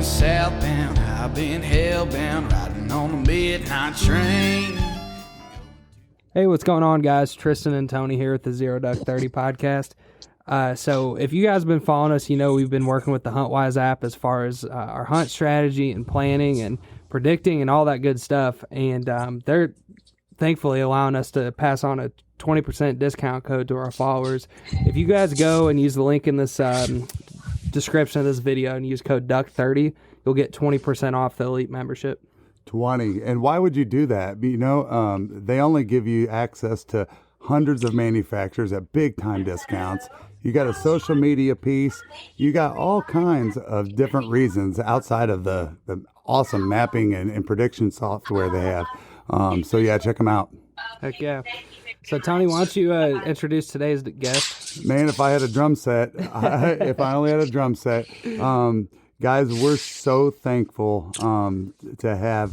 southbound, I've been hellbound, riding on the midnight train. Hey, what's going on, guys? Tristan and Tony here with the Zero Duck 30 podcast. So if you guys have been following us, you know we've been working with the Huntwise app as far as our hunt strategy and planning and predicting and all that good stuff. And they're thankfully allowing us to pass on a 20% discount code to our followers. If you guys go and use the link in this description of this video and use code DUCK30, you'll get 20% off the Elite membership. 20. And why would you do that? You know, they only give you access to hundreds of manufacturers at big time discounts. You got a social media piece. You got all kinds of different reasons outside of the awesome mapping and prediction software they have. So yeah, check them out. Heck yeah. So Tony, why don't you introduce today's guest? Man, if I had a drum set, if I only had a drum set. Guys, we're so thankful to have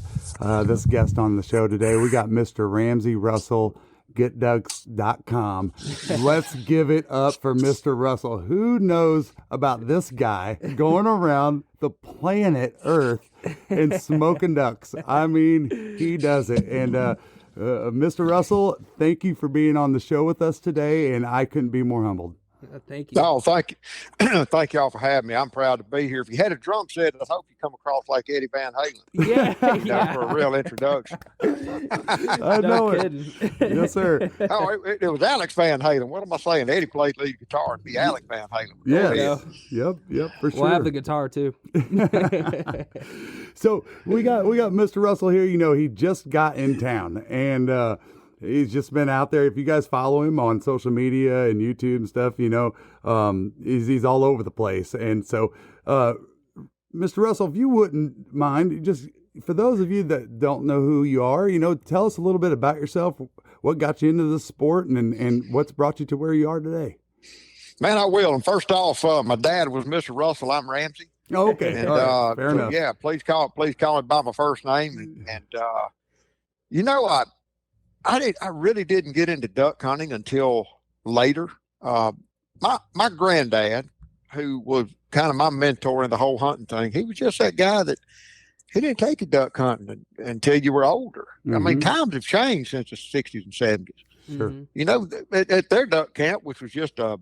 this guest on the show today. We got Mr. Ramsey Russell, GetDucks.com. Let's give it up for Mr. Russell. Who knows about this guy going around the planet Earth and smoking ducks? I mean, he does it. And Mr. Russell, thank you for being on the show with us today, and I couldn't be more humbled. Thank you. No, thank you. Thank y'all for having me. I'm proud to be here. If you had a drum set, I hope you come across like Eddie Van Halen. Yeah. For a real introduction. I know it. Yes, sir. Oh, it was Alex Van Halen. What am I saying? Eddie played lead guitar. It'd be Alex Van Halen. Yeah. Yep, for sure. We'll have the guitar too. So we got Mr. Russell here. You know, he just got in town, and he's just been out there. If you guys follow him on social media and YouTube and stuff, you know, he's all over the place. And so, Mr. Russell, if you wouldn't mind, just for those of you that don't know who you are, you know, tell us a little bit about yourself, what got you into this sport, and what's brought you to where you are today. Man, I will. And first off, my dad was Mr. Russell. I'm Ramsey. Oh, okay. And, right. Fair enough. Yeah, please call me by my first name. And you know, I really didn't get into duck hunting until later. My granddad, who was kind of my mentor in the whole hunting thing, he was just that guy that he didn't take you duck hunting until you were older. Mm-hmm. I mean, times have changed since the 60s and 70s. Sure. You know, at their duck camp, which was just a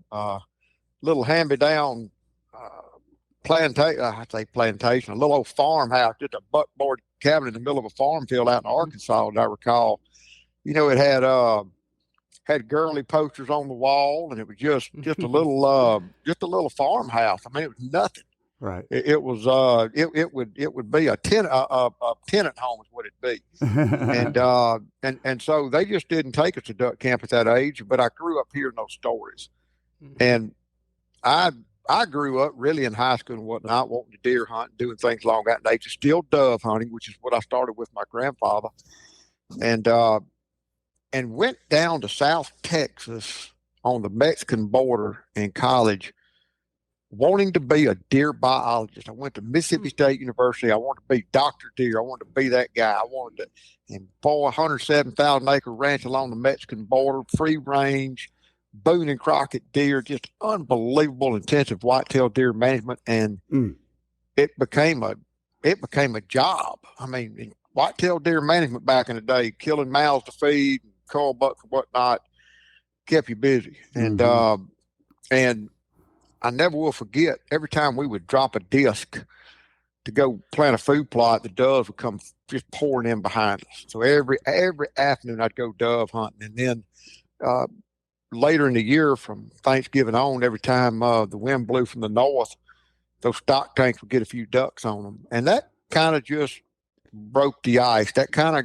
little hand-me-down plantation, a little old farmhouse, just a buckboard cabin in the middle of a farm field out in Arkansas, as I recall. You know, it had girly posters on the wall, and it was just a little farmhouse. I mean, it was nothing. Right. It was it would be a tenant home is what it'd be. and so they just didn't take us to duck camp at that age. But I grew up hearing those stories, and I grew up really in high school and whatnot, wanting to deer hunt, doing things along that nature. Still dove hunting, which is what I started with my grandfather, and went down to South Texas on the Mexican border in college, wanting to be a deer biologist. I went to Mississippi State University. I wanted to be Dr. Deer. I wanted to be that guy. I wanted to, and boy, 107,000 acre ranch along the Mexican border, free range, Boone and Crockett deer, just unbelievable intensive whitetail deer management. And it became a job. I mean, whitetail deer management back in the day, killing mouths to feed, coil bucks and whatnot, kept you busy. And I never will forget, every time we would drop a disc to go plant a food plot, the doves would come just pouring in behind us. So every afternoon I'd go dove hunting. And then later in the year, from Thanksgiving on, every time the wind blew from the north, those stock tanks would get a few ducks on them. And that kind of just broke the ice. That kind of,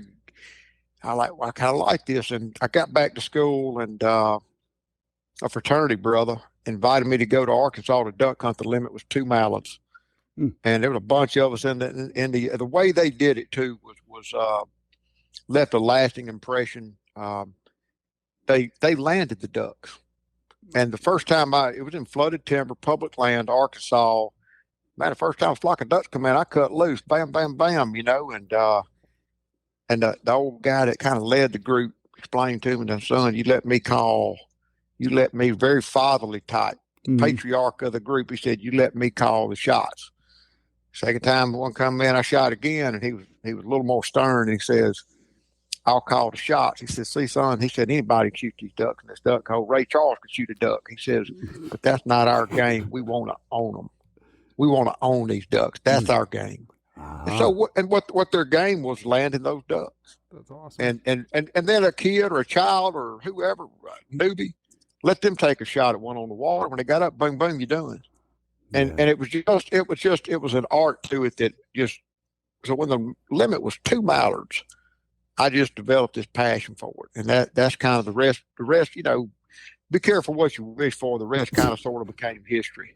I kind of like this. And I got back to school, and a fraternity brother invited me to go to Arkansas to duck hunt. The limit was 2 mallards. And there was a bunch of us in the way they did it too was left a lasting impression. They landed the ducks. And the first time it was in flooded timber, public land, Arkansas. Man, the first time a flock of ducks come in, I cut loose, bam, bam, bam, you know, and the old guy that kind of led the group explained to me, son, you let me, very fatherly type, patriarch of the group. He said, you let me call the shots. Second time one come in, I shot again, and he was a little more stern. And he says, "I'll call the shots." He says, "See, son," he said, "anybody can shoot these ducks in this duck hole. Ray Charles could shoot a duck." He says, "But that's not our game. We want to own them. We want to own these ducks. That's our game." And so what their game was, landing those ducks. That's awesome. And then a kid or a child or whoever, newbie, let them take a shot at one on the water. When they got up, boom, boom, you're done. And it was an art to it that just, so when the limit was 2 mallards, I just developed this passion for it. And that's kind of the rest, be careful what you wish for. The rest kind of sort of became history.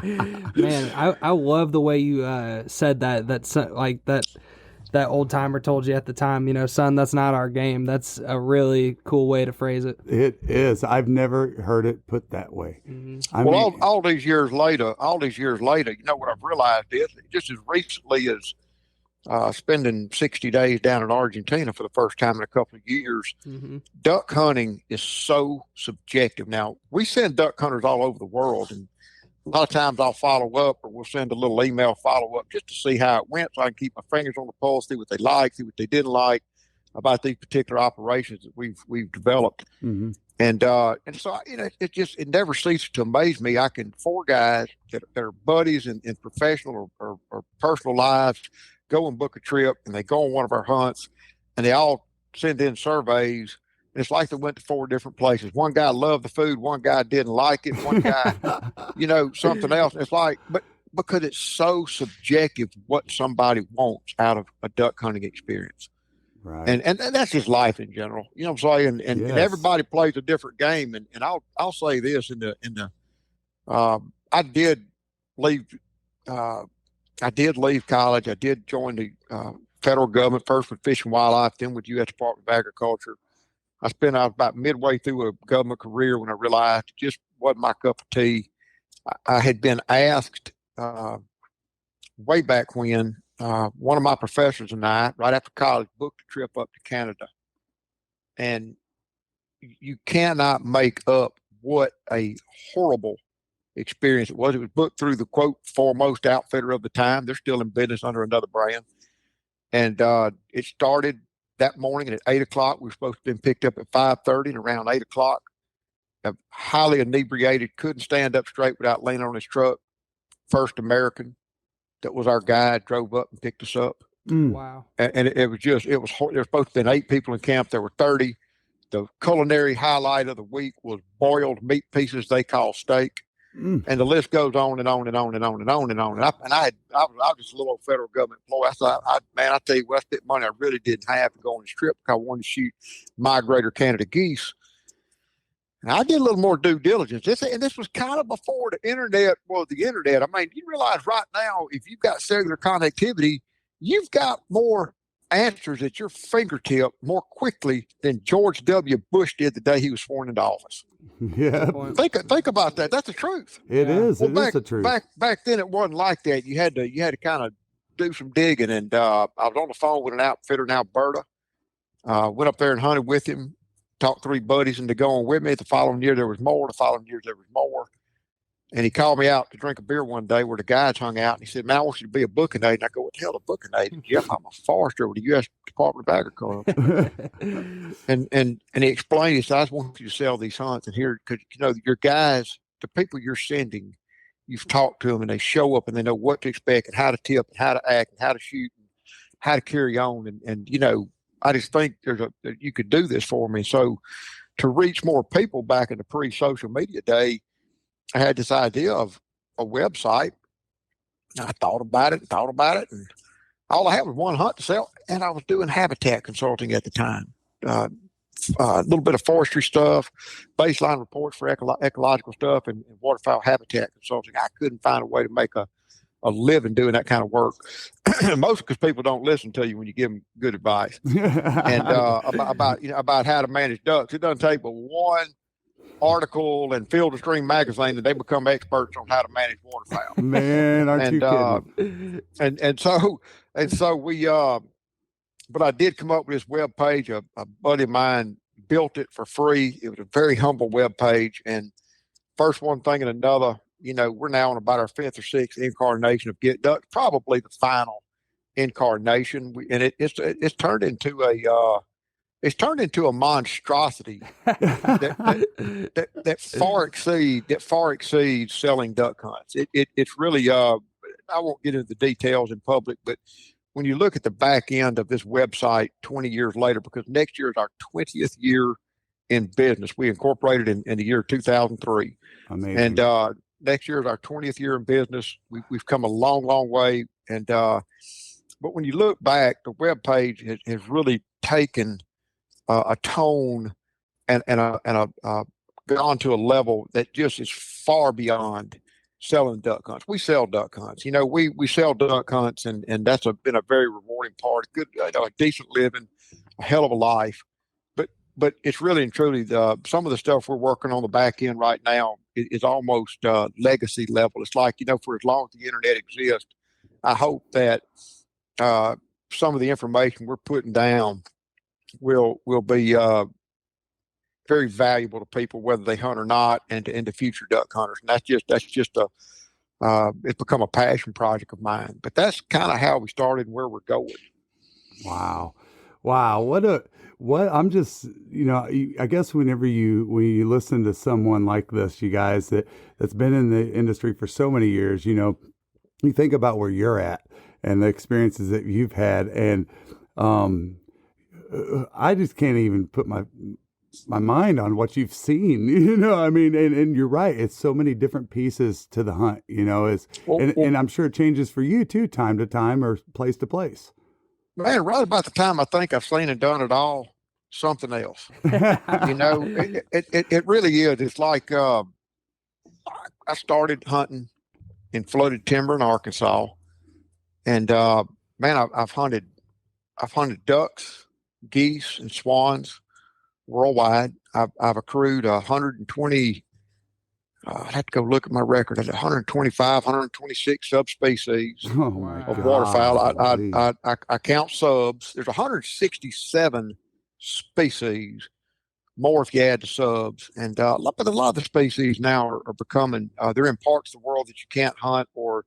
Man, I love the way you said that. That's like that old timer told you at the time, son, that's not our game. That's a really cool way to phrase it. It is. I've never heard it put that way. Mm-hmm. All these years later, what I've realized is just as recently as spending 60 days down in Argentina for the first time in a couple of years, duck hunting is so subjective. Now, we send duck hunters all over the world, and a lot of times I'll follow up, or we'll send a little email follow-up just to see how it went, so I can keep my fingers on the pulse, see what they like, see what they didn't like about these particular operations that we've developed. Mm-hmm. And so, it never ceases to amaze me. I can, 4 guys that are buddies in professional or personal lives, go and book a trip, and they go on one of our hunts, and they all send in surveys. And it's like they went to 4 different places. One guy loved the food, one guy didn't like it, one guy, something else. It's like, but because it's so subjective what somebody wants out of a duck hunting experience. Right. And that's just life in general. You know what I'm saying? And everybody plays a different game. And I'll say this I did leave college. I did join the federal government, first with Fish and Wildlife, then with U.S. Department of Agriculture. I was about midway through a government career when I realized it just wasn't my cup of tea. I had been asked way back when, one of my professors and I, right after college, booked a trip up to Canada. And you cannot make up what a horrible experience it was. It was booked through the, quote, foremost outfitter of the time. They're still in business under another brand. And it started that morning, and at 8 o'clock, we were supposed to have been picked up at 5:30, and around 8 o'clock, highly inebriated, couldn't stand up straight without leaning on his truck. First American that was our guide drove up and picked us up. Wow. And there was there was supposed to have been 8 people in camp. There were 30. The culinary highlight of the week was boiled meat pieces they call steak. And the list goes on and on and on and on and on and on. And I was just a little old federal government employee. I thought, I tell you what, I spent money I really didn't have to go on this trip because I wanted to shoot migrator Canada geese. And I did a little more due diligence. This was kind of before the internet was the internet. I mean, you realize right now, if you've got cellular connectivity, you've got more answers at your fingertip more quickly than George W. Bush did the day he was sworn into office. Yeah. Think about that. That's the truth. It is. Well, it is the truth. Back then, it wasn't like that. You had to kind of do some digging. And I was on the phone with an outfitter in Alberta. Went up there and hunted with him. Talked 3 buddies into going with me. The following year there was more. The following year there was more. And he called me out to drink a beer one day where the guys hung out. And he said, "Man, I want you to be a booking agent." I go, "What the hell, a booking agent?" "Jeff, I'm a forester with the U.S. Department of Agriculture." and he explained, he said, "I just want you to sell these hunts. And here, because, your guys, the people you're sending, you've talked to them and they show up and they know what to expect and how to tip and how to act and how to shoot and how to carry on. And I just think you could do this for me." So to reach more people back in the pre-social media day, I had this idea of a website. I thought about it, and all I had was one hunt to sell, and I was doing habitat consulting at the time. A little bit of forestry stuff, baseline reports for ecological stuff, and waterfowl habitat consulting. I couldn't find a way to make a living doing that kind of work. Most because people don't listen to you when you give them good advice. And about how to manage ducks. It doesn't take but one article in Field and Stream magazine that they become experts on how to manage waterfowl. Man, aren't you kidding? And so we but I did come up with this web page. A buddy of mine built it for free. It was a very humble web page, and first one thing and another, we're now on about our fifth or sixth incarnation of Get Ducks, probably the final incarnation. And it's turned into a monstrosity that far exceeds selling duck hunts. It's really I won't get into the details in public, but when you look at the back end of this website 20 years later, because next year is our 20th year in business. We incorporated in the year 2003. Amazing. And next year is our 20th year in business. We've come a long, long way. And but when you look back, the web page has really taken a tone and gone to a level that just is far beyond selling duck hunts. We sell duck hunts. We sell duck hunts, and that's been a very rewarding part. A decent living, a hell of a life. But it's really and truly some of the stuff we're working on the back end right now is almost legacy level. It's like, for as long as the internet exists, I hope that some of the information we're putting down will be very valuable to people, whether they hunt or not, and to future duck hunters. And that's just it's become a passion project of mine. But that's kind of how we started and where we're going. Wow. What I'm just, I guess when you listen to someone like this, you guys that's been in the industry for so many years, you think about where you're at and the experiences that you've had. And I just can't even put my mind on what you've seen, I mean, and you're right. It's so many different pieces to the hunt, and I'm sure it changes for you too, time to time or place to place. Man, right about the time I think I've seen and done it all, something else. It really is. It's like I started hunting in flooded timber in Arkansas, and man, I've hunted ducks, geese, and swans worldwide. I've accrued 120. I'd have to go look at my record. 125, 126 subspecies of waterfowl. I count subs. There's 167 species, more if you add the subs. And a lot of the species now are becoming, they're in parts of the world that you can't hunt, or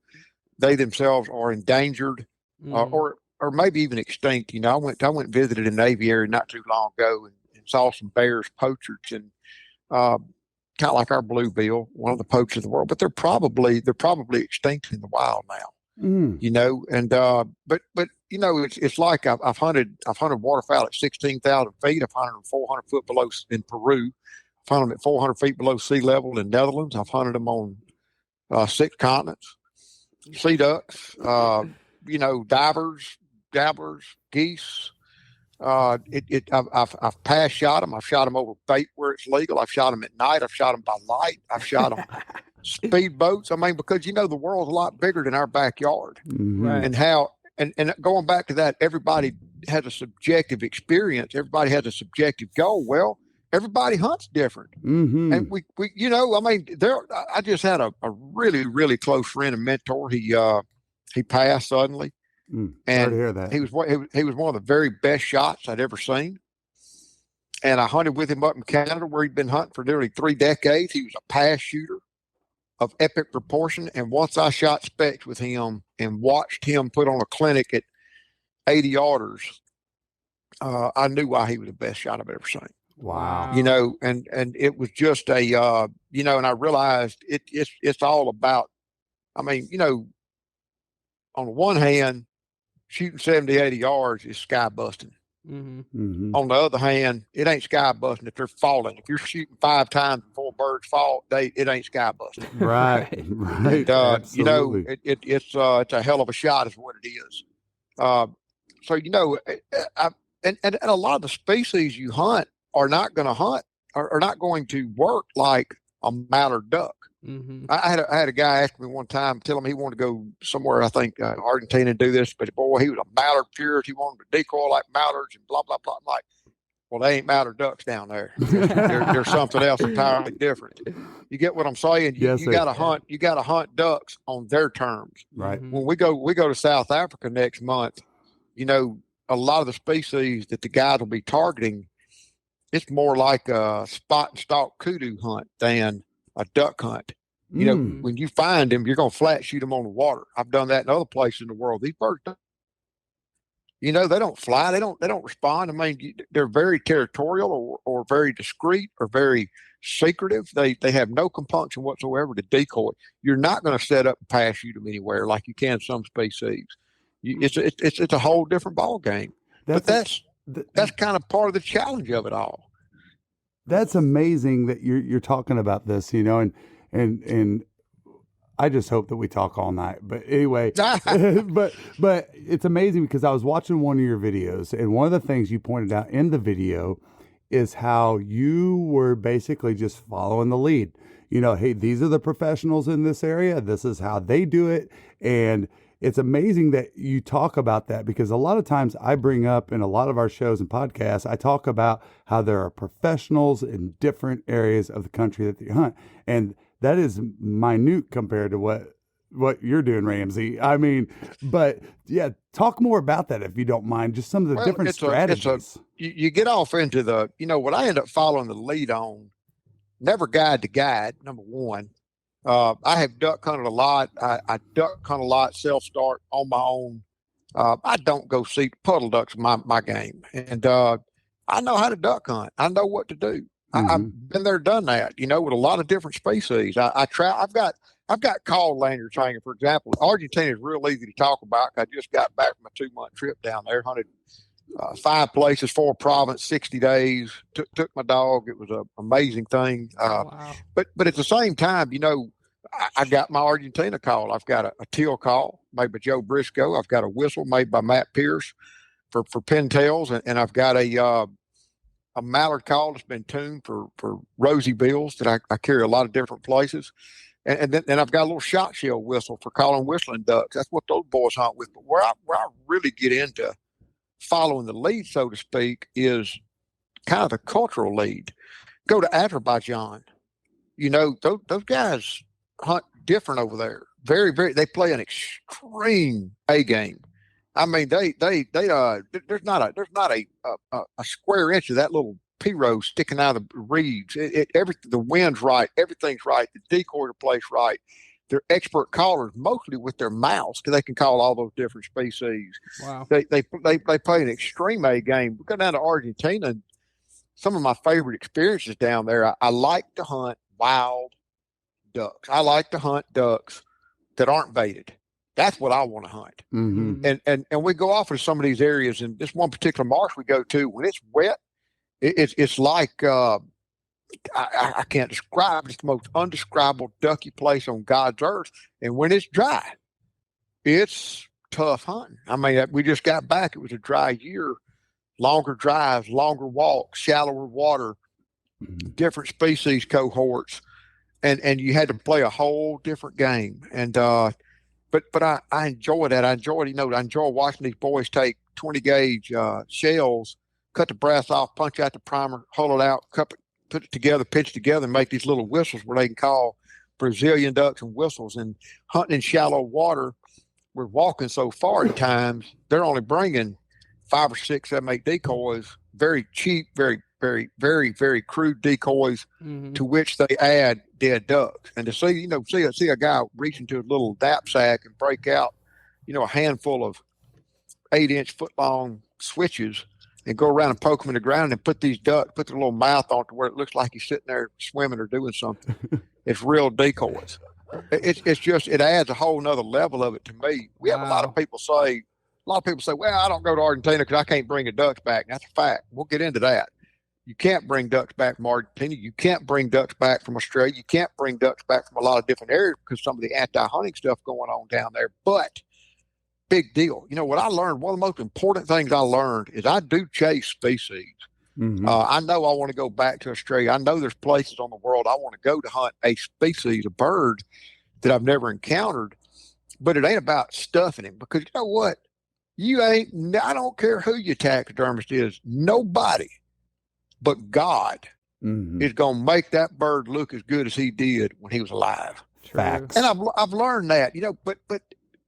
they themselves are endangered, or maybe even extinct. I went and visited an aviary not too long ago and saw some bears, poachers, and kind of like our bluebill, one of the poachers of the world, but they're probably extinct in the wild now. And but it's like I've hunted waterfowl at 16,000 feet. I've hunted them 400 foot below in Peru. I've hunted them at 400 feet below sea level in Netherlands. I've hunted them on 6 continents. Sea ducks, divers, gabblers, geese. I've pass shot them. I've shot them over bait where it's legal. I've shot them at night. I've shot them by light. I've shot them speedboats. I mean, because the world's a lot bigger than our backyard, Right. and and going back to that, everybody has a subjective experience. Everybody has a subjective goal. Well, everybody hunts different, and we I just had a really, really close friend and mentor. He passed suddenly. Sorry And to hear that. he was one of the very best shots I'd ever seen. And I hunted with him up in Canada, where he'd been hunting for nearly 3 decades. He was a pass shooter of epic proportion. And once I shot specs with him and watched him put on a clinic at 80 yarders, I knew why he was the best shot I've ever seen. Wow. And it was just and I realized it's all about, on the one hand, shooting 70, 80 yards is sky busting. On the other hand, it ain't sky busting if they're falling. If you're shooting 5 times before birds fall, it ain't sky busting. Right. And, Absolutely. it's a hell of a shot is what it is. And a lot of the species you hunt are not going to work like a mallard duck. I had a guy ask me one time, tell him he wanted to go somewhere, I think Argentina, and do this, but boy, he was a mallard purist. He wanted to decoy like mallards and blah, blah, blah. I'm like, well, they ain't mallard ducks down there. There's something else entirely different. You get what I'm saying? Yes, you got to hunt ducks on their terms. Right. When we go to South Africa next month, a lot of the species that the guys will be targeting, it's more like a spot and stalk kudu hunt than a duck hunt. You know, when you find them, you're going to flat shoot them on the water. I've done that in other places in the world. These birds don't. You know, they don't fly. They don't respond. I mean, they're very territorial or very discreet or very secretive. They have no compunction whatsoever to decoy. You're not going to set up and pass shoot them anywhere like you can some species. It's a whole different ball game. But that's kind of part of the challenge of it all. That's amazing that you're talking about this, you know, and I just hope that we talk all night. But anyway, but it's amazing because I was watching one of your videos, and one of the things you pointed out in the video is how you were basically just following the lead. You know, hey, these are the professionals in this area. This is how they do it. And it's amazing that you talk about that, because a lot of times I bring up in a lot of our shows and podcasts, I talk about how there are professionals in different areas of the country that they hunt. And that is minute compared to what you're doing, Ramsey. I mean, but yeah, talk more about that if you don't mind, just some of the different strategies. You get off into the, you know, what I end up following the lead on, never guide to guide, number one. I have duck hunted a lot. I duck hunt a lot, self-start on my own. I don't go see puddle ducks, my game. And I know how to duck hunt. I know what to do. I've been there, done that, you know, with a lot of different species. I've got call lanyards hanging, for example. Argentina is real easy to talk about. I just got back from a 2-month trip down there, hunted 5 places, 4 provinces, 60 days, took my dog. It was an amazing thing. Wow. But at the same time, you know, I got my Argentina call. I've got a teal call made by Joe Briscoe. I've got a whistle made by Matt Pierce for pintails. And I've got a mallard call that's been tuned for rosy bills that I carry a lot of different places. And then I've got a little shot shell whistle for calling whistling ducks. That's what those boys hunt with. But where I really get into following the lead, so to speak, is kind of the cultural lead. Go to Azerbaijan. You know, those guys hunt different over there. Very, very. They play an extreme A game. I mean, there's not a square inch of that little P-rose sticking out of the reeds. The wind's right, everything's right, the decoy are placed right. They're expert callers, mostly with their mouths, because they can call all those different species. Wow. They play an extreme A game. We go down to Argentina. Some of my favorite experiences down there. I like to hunt wild ducks. I like to hunt ducks that aren't baited. That's what I want to hunt. And we go off into some of these areas, and this one particular marsh we go to, when it's wet, it's like I can't describe. It's the most undescribable ducky place on God's earth. And when it's dry, it's tough hunting. I mean, we just got back. It was a dry year, longer drives, longer walks, shallower water, different species cohorts, and you had to play a whole different game. And but I enjoy that. I enjoy watching these boys take 20 gauge shells, cut the brass off, punch out the primer, hull it out, put it together, pitch it together, and make these little whistles where they can call Brazilian ducks and whistles. And hunting in shallow water, we're walking so far at times, they're only bringing 5 or 6, 7, 8 decoys, very cheap, very, very, very, very crude decoys, to which they add dead ducks. And to see a guy reach into a little knapsack and break out, a handful of 8-inch foot long switches and go around and poke them in the ground and put these ducks, put their little mouth on to where it looks like he's sitting there swimming or doing something. It's real decoys. It's just, it adds a whole nother level of it to me. We have a lot of people say, well, I don't go to Argentina because I can't bring the ducks back. That's a fact. We'll get into that. You can't bring ducks back from Argentina. You can't bring ducks back from Australia. You can't bring ducks back from a lot of different areas because some of the anti-hunting stuff going on down there. But big deal. What I learned, one of the most important things I learned is I do chase species. I know I want to go back to Australia. I know there's places on the world I want to go to hunt a species, a bird that I've never encountered. But it ain't about stuffing him, because you know what? I don't care who your taxidermist is. Nobody but God is going to make that bird look as good as he did when he was alive. Facts. And I've learned that, but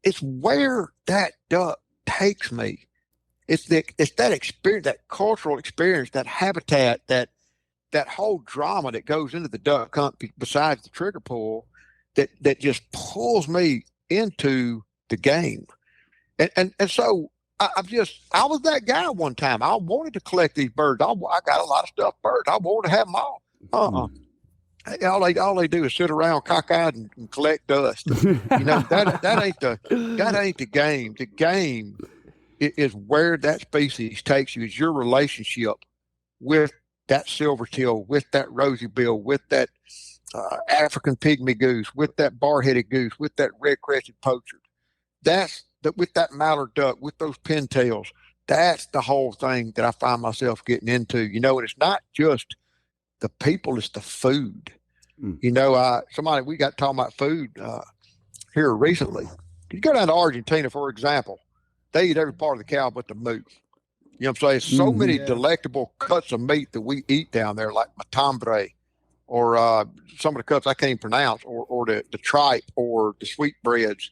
it's where that duck takes me. It's that experience, that cultural experience, that habitat, that whole drama that goes into the duck hunt besides the trigger pull. that just pulls me into the game. And so I was that guy one time. I wanted to collect these birds. I got a lot of stuffed birds. I wanted to have them all. All they do is sit around cockeyed and collect dust. That ain't the game. The game is where that species takes you. Is your relationship with that silvertail, with that rosy bill, with that African pygmy goose, with that bar-headed goose, with that red-crested poacher. With that mallard duck, with those pintails. That's the whole thing that I find myself getting into. And it's not just the people, it's the food. We got talking about food here recently. You go down to Argentina, for example, they eat every part of the cow but the moose. You know what I'm saying? So many delectable cuts of meat that we eat down there, like matambre, or some of the cuts I can't even pronounce, or the tripe, or the sweetbreads,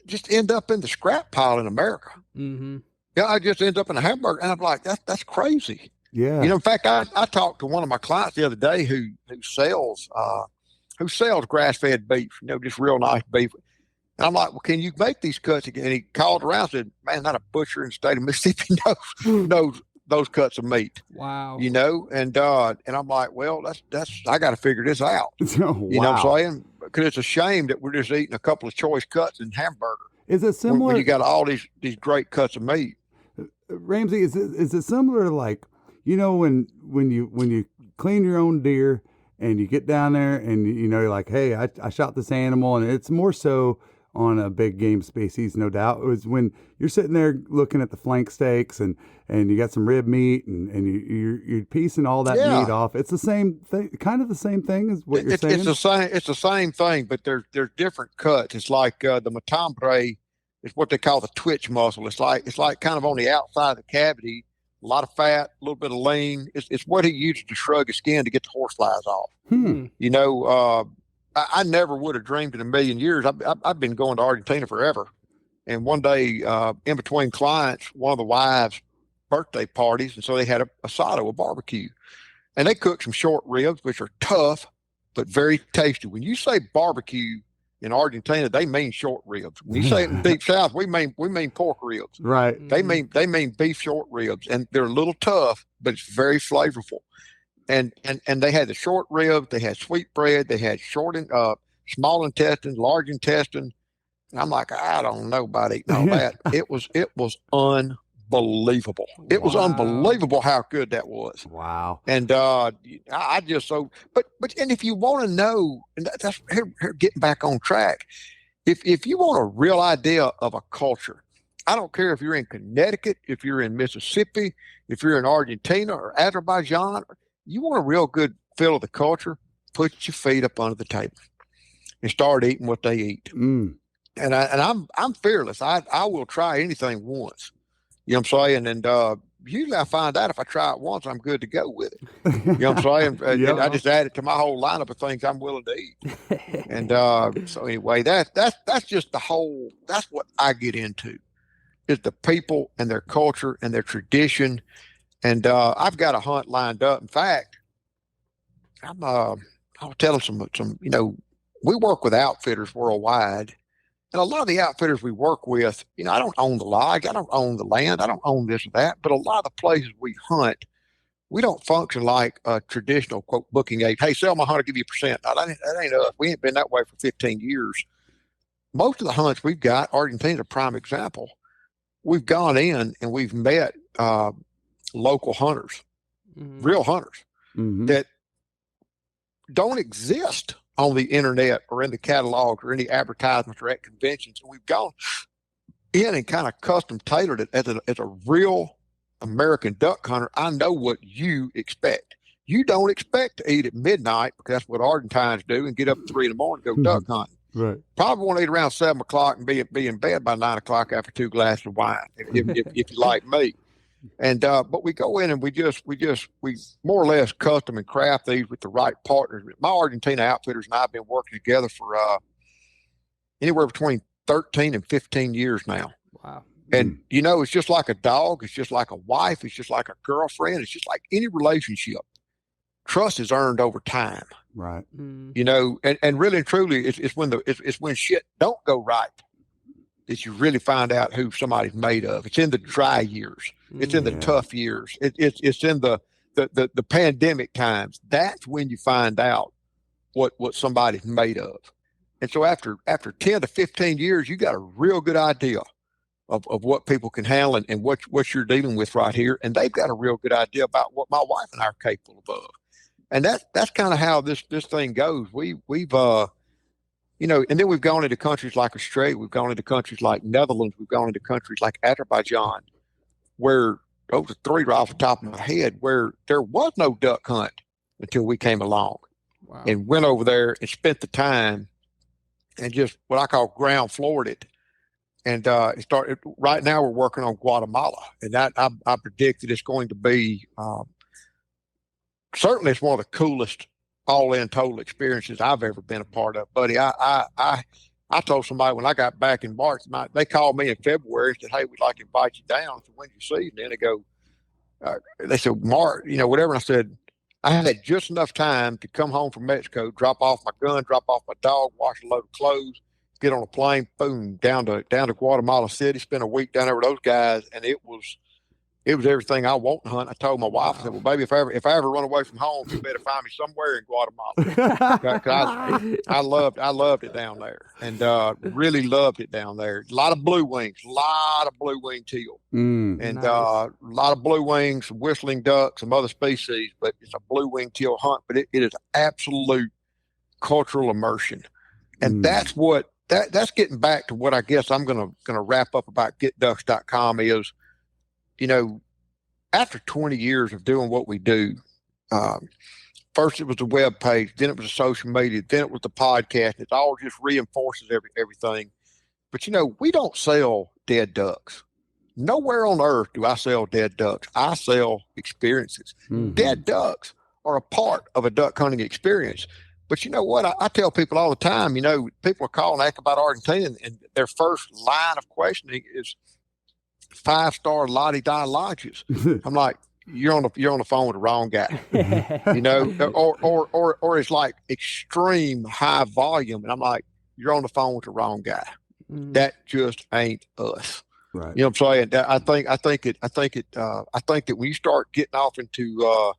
just end up in the scrap pile in America. Mm-hmm. Yeah, I just end up in a hamburger, and I'm like, that's crazy. Yeah. In fact, I talked to one of my clients the other day who sells grass-fed beef, just real nice beef. And I'm like, well, can you make these cuts again? And he called around and said, man, not a butcher in the state of Mississippi knows those cuts of meat. Wow. And I'm like, well, I got to figure this out. Wow. You know what I'm saying? Because it's a shame that we're just eating a couple of choice cuts in hamburger. Is it similar? When you got all these great cuts of meat. Ramsey, is it similar to like, when you clean your own deer and you get down there and you're like, hey, I shot this animal, and it's more so on a big game species, no doubt. It was when you're sitting there looking at the flank steaks and you got some rib meat and you're piecing all that meat off. It's the same thing, kind of the same thing as what you're saying. It's the same thing, but they're different cuts. It's like the matambre is what they call the twitch muscle. It's like kind of on the outside of the cavity, a lot of fat, a little bit of lean. It's what he uses to shrug his skin to get the horseflies off. I never would have dreamed in a million years. I've been going to Argentina forever. And one day, in between clients, one of the wives' birthday parties, and so they had a asado, a barbecue. And they cooked some short ribs, which are tough, but very tasty. When you say barbecue in Argentina, they mean short ribs. When you say it in Deep South, we mean pork ribs. Right. They mean beef short ribs, and they're a little tough, but it's very flavorful. And they had the short ribs, they had sweetbread, they had small intestine, large intestine. And I'm like, I don't know about eating all that. It was unbelievable. It was unbelievable how good that was. Wow. And and if you want to know, and that's here getting back on track. If you want a real idea of a culture, I don't care if you're in Connecticut, if you're in Mississippi, if you're in Argentina or Azerbaijan, you want a real good feel of the culture, put your feet up under the table and start eating what they eat. And I'm fearless. I will try anything once. You know what I'm saying? And usually I find out if I try it once, I'm good to go with it. You know what I'm saying? Yep. I just add it to my whole lineup of things I'm willing to eat. And so anyway, that's just that's what I get into, is the people and their culture and their tradition. And I've got a hunt lined up. In fact, I'll tell them some. We work with outfitters worldwide, and a lot of the outfitters we work with, I don't own the lodge, I don't own the land, I don't own this or that. But a lot of the places we hunt, we don't function like a traditional quote booking agent. Hey, sell my hunt, I'll give you a percent. No, that ain't us. We ain't been that way for 15 years. Most of the hunts we've got, Argentina's a prime example. We've gone in and we've met local hunters, real hunters that don't exist on the internet or in the catalogs or any advertisements or at conventions. And we've gone in and kind of custom tailored it as a real American duck hunter. I know what you expect. You don't expect to eat at midnight, because that's what Argentines do, and get up at 3 a.m. and go duck hunting. Right. Probably want to eat around 7 o'clock and be in bed by 9 o'clock after 2 glasses of wine, if you like me. And but we go in and we more or less custom and craft these with the right partners. My Argentina outfitters and I have been working together for anywhere between 13 and 15 years now. Wow. And it's just like a dog, it's just like a wife, it's just like a girlfriend, it's just like any relationship. trust is earned over time. Right. You know, and really and truly, it's when shit don't go right that you really find out who somebody's made of. It's in the dry years. It's in the tough years. It's in the pandemic times. That's when you find out what somebody's made of. And so after 10 to 15 years, you got a real good idea of what people can handle and what you're dealing with right here. And they've got a real good idea about what my wife and I are capable of. And that's kind of how this thing goes. We've you know, and then we've gone into countries like Australia, we've gone into countries like Netherlands, we've gone into countries like Azerbaijan, where those are three right off the top of my head, where there was no duck hunt until we came along. Wow. And went over there and spent the time and just what I call ground floored it. And it started. Right now, we're working on Guatemala, and that I predict that it's going to be certainly it's one of the coolest all-in total experiences I've ever been a part of, buddy. I told somebody when I got back in March, they called me in February and said, "Hey, we'd like to invite you down." So when you see, and then they go, they said, "Mark, you know, whatever." And I said, I had just enough time to come home from Mexico, drop off my gun, drop off my dog, wash a load of clothes, get on a plane, boom, down to Guatemala City, spend a week down there with those guys, and it was everything I want to hunt. I told my wife, I said, "Well, baby, if I ever run away from home, you better find me somewhere in Guatemala." 'Cause I loved it down there, and really loved it down there. A lot of blue wings, a lot of blue wing teal, and nice. A lot of blue wings, some whistling ducks, some other species. But it's a blue wing teal hunt. But it is absolute cultural immersion, and that's what that's getting back to what I guess I'm gonna wrap up about GetDucks.com is. You know, after 20 years of doing what we do, first it was the web page, then it was the social media, then it was the podcast. It all just reinforces everything. But, you know, we don't sell dead ducks. Nowhere on earth do I sell dead ducks. I sell experiences. Mm-hmm. Dead ducks are a part of a duck hunting experience. But you know what? I tell people all the time, you know, people are calling asking about Argentina, and their first line of questioning is 5-star la-di-da lodges. I'm like, you're on the phone with the wrong guy, you know, or it's like extreme high volume, and I'm like, you're on the phone with the wrong guy. That just ain't us. Right. You know what I'm saying? I think that when you start getting off into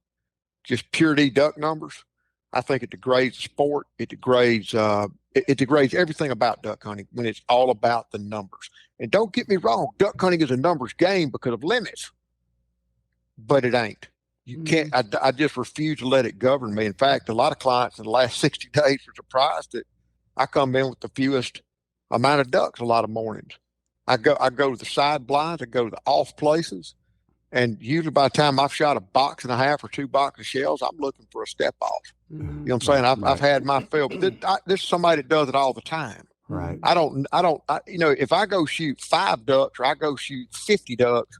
just pure D duck numbers, I think it degrades the sport. It degrades everything about duck hunting when it's all about the numbers. And don't get me wrong, duck hunting is a numbers game because of limits, but it ain't. You can't. I just refuse to let it govern me. In fact, a lot of clients in the last 60 days were surprised that I come in with the fewest amount of ducks a lot of mornings. I go to the side blinds, I go to the off places, and usually by the time I've shot a box and a half or 2 boxes of shells, I'm looking for a step off. You know what I'm saying? I've had my fill, but this is somebody that does it all the time. Right. I don't, you know, if I go shoot 5 ducks or I go shoot 50 ducks,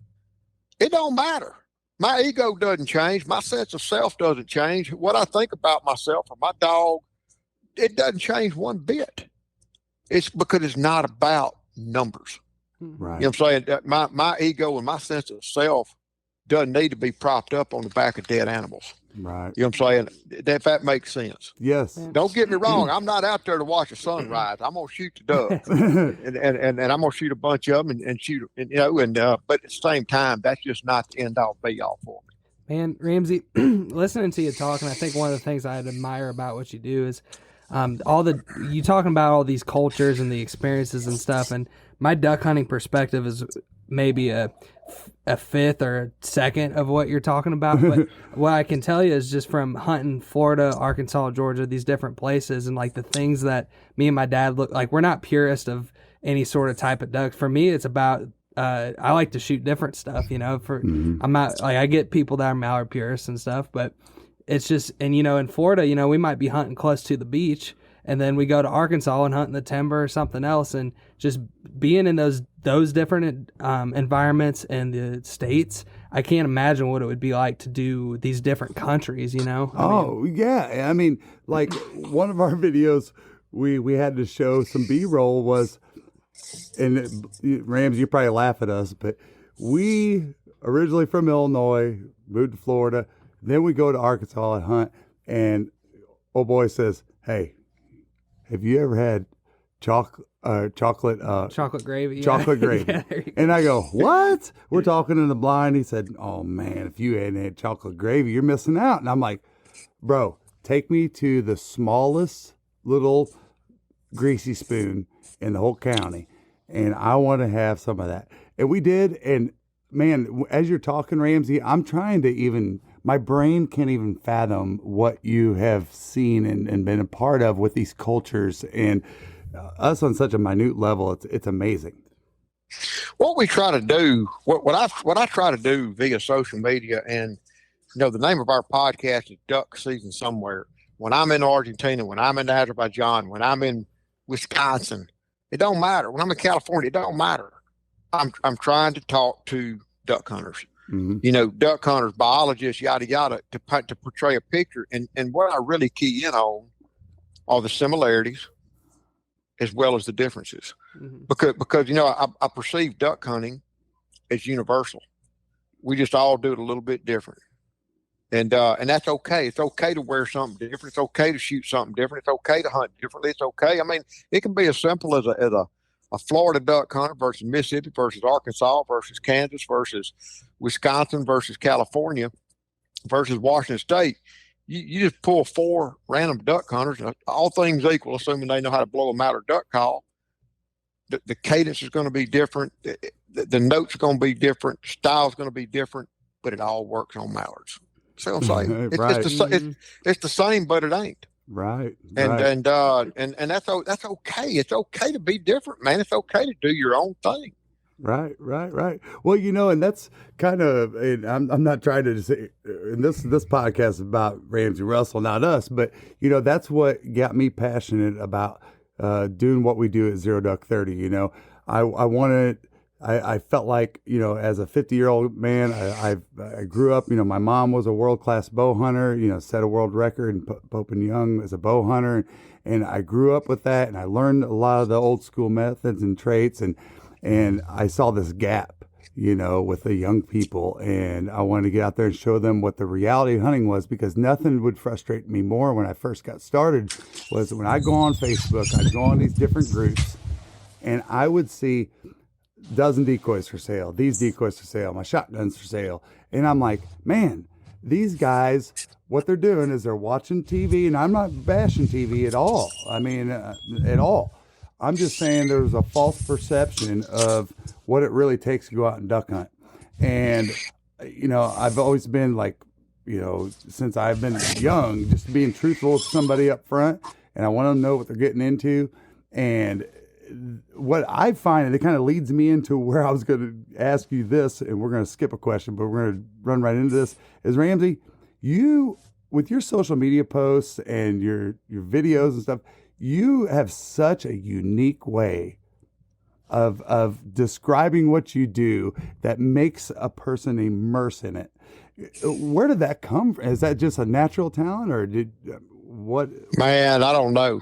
it don't matter. My ego doesn't change. My sense of self doesn't change. What I think about myself or my dog, it doesn't change one bit. It's because it's not about numbers. Right. You know what I'm saying? My ego and my sense of self doesn't need to be propped up on the back of dead animals. Right. You know what I'm saying? If that makes sense. Yes. Don't get me wrong. I'm not out there to watch the sunrise. I'm gonna shoot the ducks, and I'm gonna shoot a bunch of them and shoot, and, you know, but at the same time, that's just not the end all be all for me. Man, Ramsey, listening to you talking, I think one of the things I admire about what you do is you talking about all these cultures and the experiences and stuff. And my duck hunting perspective is maybe a fifth or a second of what you're talking about. But what I can tell you is just from hunting Florida, Arkansas, Georgia, these different places, and like the things that me and my dad look like. We're not purists of any sort of type of duck. For me, it's about I like to shoot different stuff. You know, I'm not like I get people that are mallard purists and stuff, but it's just, and you know, in Florida, you know, we might be hunting close to the beach, and then we go to Arkansas and hunt in the timber or something else, and just being in those different environments and the states, I can't imagine what it would be like to do these different countries, you know? Yeah. I mean, like one of our videos, we had to show some B-roll was, and Rams, you probably laugh at us, but we originally from Illinois, moved to Florida, Then we go to Arkansas and hunt, and old boy says, "Hey, have you ever had chocolate gravy? Chocolate gravy." Yeah, there you go. And I go, "What?" We're talking in the blind. He said, "Oh man, if you hadn't had chocolate gravy, you're missing out." And I'm like, "Bro, take me to the smallest little greasy spoon in the whole county, and I want to have some of that." And we did. And man, as you're talking, Ramsey, I'm trying to even, my brain can't even fathom what you have seen and been a part of with these cultures, and us on such a minute level. It's amazing. What we try to do, what I try to do via social media, and the name of our podcast is Duck Season Somewhere. When I'm in Argentina, when I'm in Azerbaijan, when I'm in Wisconsin, it don't matter. When I'm in California, it don't matter. I'm trying to talk to duck hunters, duck hunters, biologists, yada yada, to portray a picture. And what I really key in on are the similarities as well as the differences, because I perceive duck hunting as universal. We just all do it a little bit different, and that's okay. It's okay to wear something different. It's okay to shoot something different. It's okay to hunt differently. It's okay. I mean, it can be as simple as a Florida duck hunter versus Mississippi versus Arkansas versus Kansas versus Wisconsin versus California versus Washington State. You just pull 4 random duck hunters, all things equal, assuming they know how to blow a mallard duck call. The cadence is going to be different. The notes are going to be different. The style is going to be different, but it all works on mallards. See what I'm saying? Right. It's the same, but it ain't. Right. And that's okay. It's okay to be different, man. It's okay to do your own thing. Right. Well, and that's kind of, and I'm not trying to say, and this podcast is about Ramsey Russell, not us, but that's what got me passionate about doing what we do at Zero Duck 30. I felt like, as a 50-year-old man, I grew up, my mom was a world-class bow hunter, set a world record in Pope and Young as a bow hunter. And I grew up with that, and I learned a lot of the old school methods and traits. And I saw this gap, with the young people, and I wanted to get out there and show them what the reality of hunting was, because nothing would frustrate me more when I first got started was when I go on Facebook, I'd go on these different groups, and I would see dozen decoys for sale, these decoys for sale, my shotguns for sale. And I'm like, man, these guys, what they're doing is they're watching TV, and I'm not bashing TV at all. I mean, at all. I'm just saying there's a false perception of what it really takes to go out and duck hunt. And, I've always been like, since I've been young, just being truthful with somebody up front, and I want them to know what they're getting into. And what I find, and it kind of leads me into where I was going to ask you this, and we're going to skip a question, but we're going to run right into this, is Ramsey, you, with your social media posts and your videos and stuff, you have such a unique way of describing what you do that makes a person immerse in it. Where did that come from? Is that just a natural talent, or what? Man, I don't know.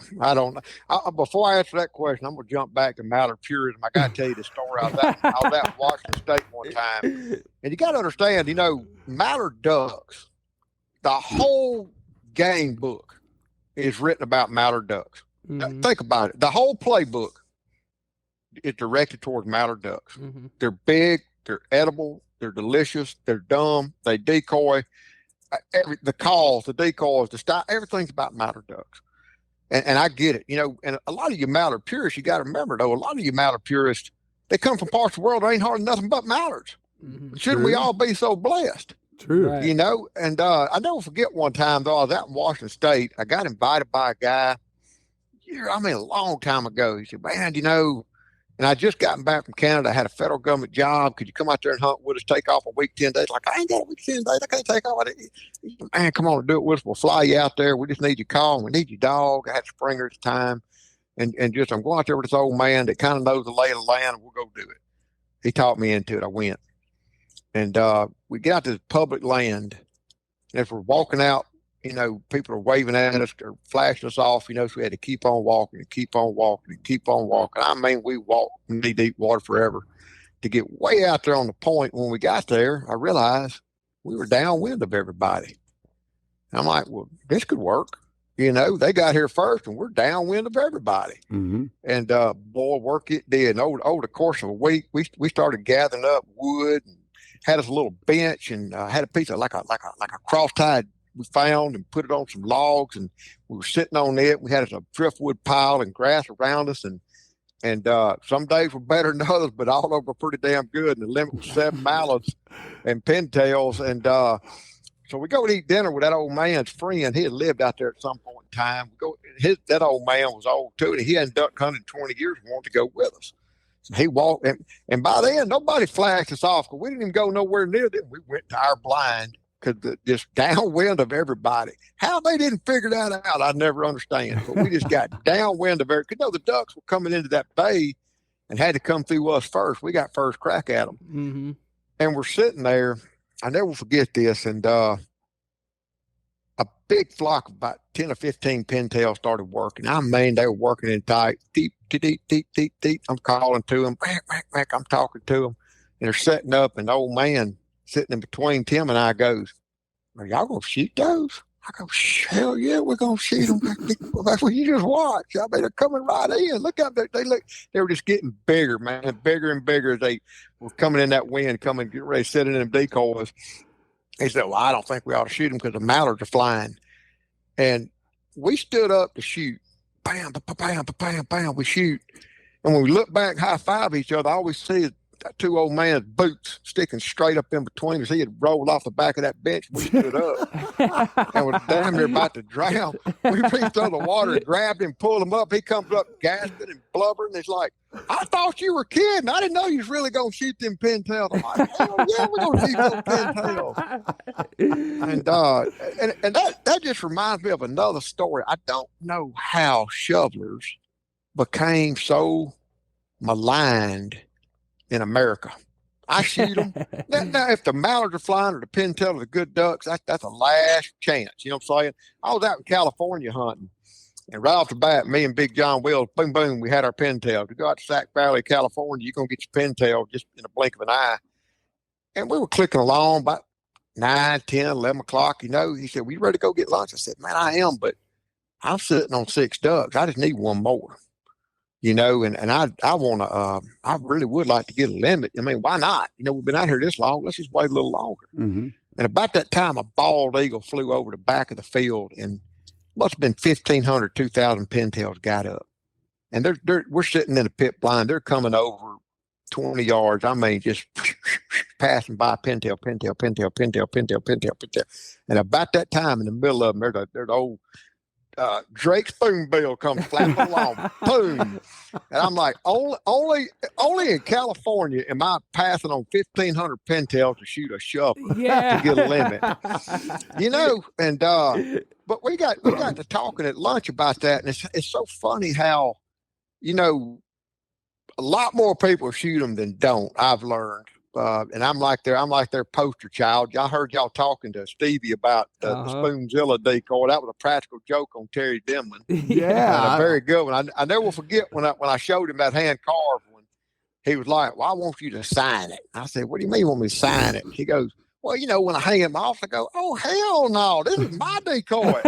Before I answer that question, I'm going to jump back to mallard purism. I got to tell you the story. I was out in Washington State one time, and you got to understand, mallard ducks, the whole game book is written about mallard ducks. Mm-hmm. Think about it. The whole playbook is directed towards mallard ducks. Mm-hmm. They're big, they're edible, they're delicious, they're dumb, they decoy. The calls, the decoys, the style, everything's about mallard ducks. And I get it, and a lot of you mallard purists, you got to remember, though, a lot of you mallard purists, they come from parts of the world that ain't hardly nothing but mallards. Mm-hmm. Shouldn't we all be so blessed? True. Right. And I never forget one time, though, I was out in Washington State. I got invited by a guy, a long time ago. He said, man, and I just gotten back from Canada. I had a federal government job. Could you come out there and hunt with us, take off a week, 10 days? Like, I ain't got a week, 10 days. I can't take off. He said, man, come on and do it with us. We'll fly you out there. We just need your call. We need your dog. I had Springer at the time. And just, I'm going out there with this old man that kind of knows the lay of the land, and we'll go do it. He taught me into it. I went. And we get out to the public land. And if we're walking out, people are waving at us or flashing us off, so we had to keep on walking and keep on walking and keep on walking. I mean, we walked knee deep water forever to get way out there on the point. When we got there, I realized we were downwind of everybody. I'm like, well, this could work. You know, they got here first, and we're downwind of everybody. Mm-hmm. And boy, work it did. And over the course of a week, we started gathering up wood and had us a little bench, and had a piece of like a cross tied we found and put it on some logs, and we were sitting on it. We had us a driftwood pile and grass around us, and some days were better than others, but all of them were pretty damn good. And the limit was 7 mallards and pintails, and so we go to eat dinner with that old man's friend. He had lived out there at some point in time. That old man was old too, and he hadn't duck hunted in 20 years and wanted to go with us. So he walked, and by then nobody flagged us off because we didn't even go nowhere near them. We went to our blind because just downwind of everybody. How they didn't figure that out, I never understand. But we just got downwind of everybody. Because the ducks were coming into that bay and had to come through us first. We got first crack at them. Mm-hmm. And we're sitting there. I never forget this. And a big flock of about 10 or 15 pintails started working. I mean, they were working in tight, deep, deep, deep, deep, deep. I'm calling to them. I'm talking to them. And they're setting up. And the old man sitting in between Tim and I goes, "Are y'all going to shoot those?" I go, "Hell yeah, we're going to shoot them." That's what you just watch. I mean, they're coming right in. Look out there. They were just getting bigger, man, bigger and bigger as they were coming in that wind, getting ready to set in them decoys. He said, "Well, I don't think we ought to shoot them because the mallards are flying." And we stood up to shoot. Bam, bam, bam, bam, we shoot. And when we look back, high five each other, I always see that 2 old man's boots sticking straight up in between us. He had rolled off the back of that bench. We stood up and was damn near about to drown. We reached under the water and grabbed him, pulled him up. He comes up gasping and blubbering. He's like, "I thought you were kidding. I didn't know you was really going to shoot them pintails." I'm like, "Hell yeah, we're going to shoot those pintails." And that just reminds me of another story. I don't know how shovelers became so maligned in America. I shoot them. Now, if the mallards are flying or the pintail are the good ducks, that's a last chance. You know what I'm saying? I was out in California hunting, and right off the bat, me and Big John Wills, boom, boom, we had our pintails. We go out to Sac Valley, California, you're going to get your pintail just in a blink of an eye. And we were clicking along about 9, 10, 11 o'clock. You know, he said, "We ready to go get lunch?" I said, "Man, I am, but I'm sitting on 6 ducks. I just need one more." You know, and I want to, I really would like to get a limit. I mean, why not? You know, we've been out here this long. Let's just wait a little longer. Mm-hmm. And about that time, a bald eagle flew over the back of the field, and must have been 1,500, 2,000 pintails got up. And we're sitting in a pit blind. They're coming over 20 yards. I mean, just passing by pintail. And about that time, in the middle of them, there's the old Drake spoonbill comes flapping along, boom, and I'm like, only in California am I passing on 1,500 pintails to shoot a shovel to get a limit, you know. And but we got to talking at lunch about that, and it's so funny how, you know, a lot more people shoot them than don't. I've learned. And I'm like their poster child. I heard y'all talking to Stevie about the Spoonzilla decoy. That was a practical joke on Terry Denman. Yeah, a very good one. I never will forget when I showed him that hand carved one. He was like, "Well, I want you to sign it." I said, "What do you mean you want me to sign it?" He goes, "Well, you know, when I hang him off, I go, oh hell no, this is my decoy.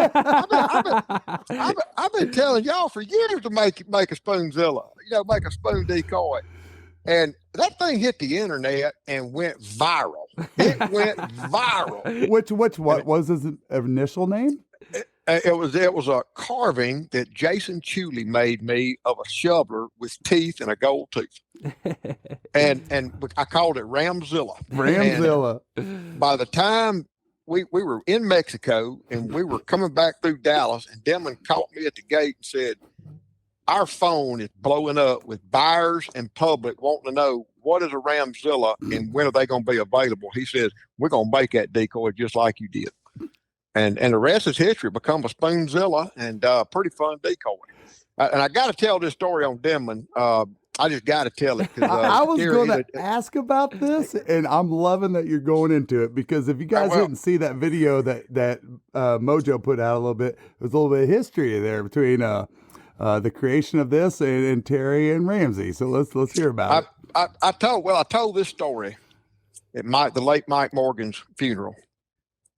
I've been telling y'all for years to make a Spoonzilla, you know, make a spoon decoy." And that thing hit the internet and went viral. It went viral. What was his initial name? It was a carving that Jason Chuley made me of a shoveler with teeth and a gold tooth. and I called it Ramzilla. Ramzilla. And by the time we were in Mexico and we were coming back through Dallas, and Denman caught me at the gate and said, "Our phone is blowing up with buyers and public wanting to know what is a Ramzilla and when are they going to be available." He says, "We're going to make that decoy just like you did." And the rest is history. Become a Spoonzilla, and pretty fun decoy. And I got to tell this story on Denman. I just got to tell it. I was going to ask about this, and I'm loving that you're going into it, because if you guys didn't see that video that Mojo put out a little bit, there's a little bit of history there between the creation of this and Terry and Ramsey. So let's hear about it. I told this story at the late Mike Morgan's funeral,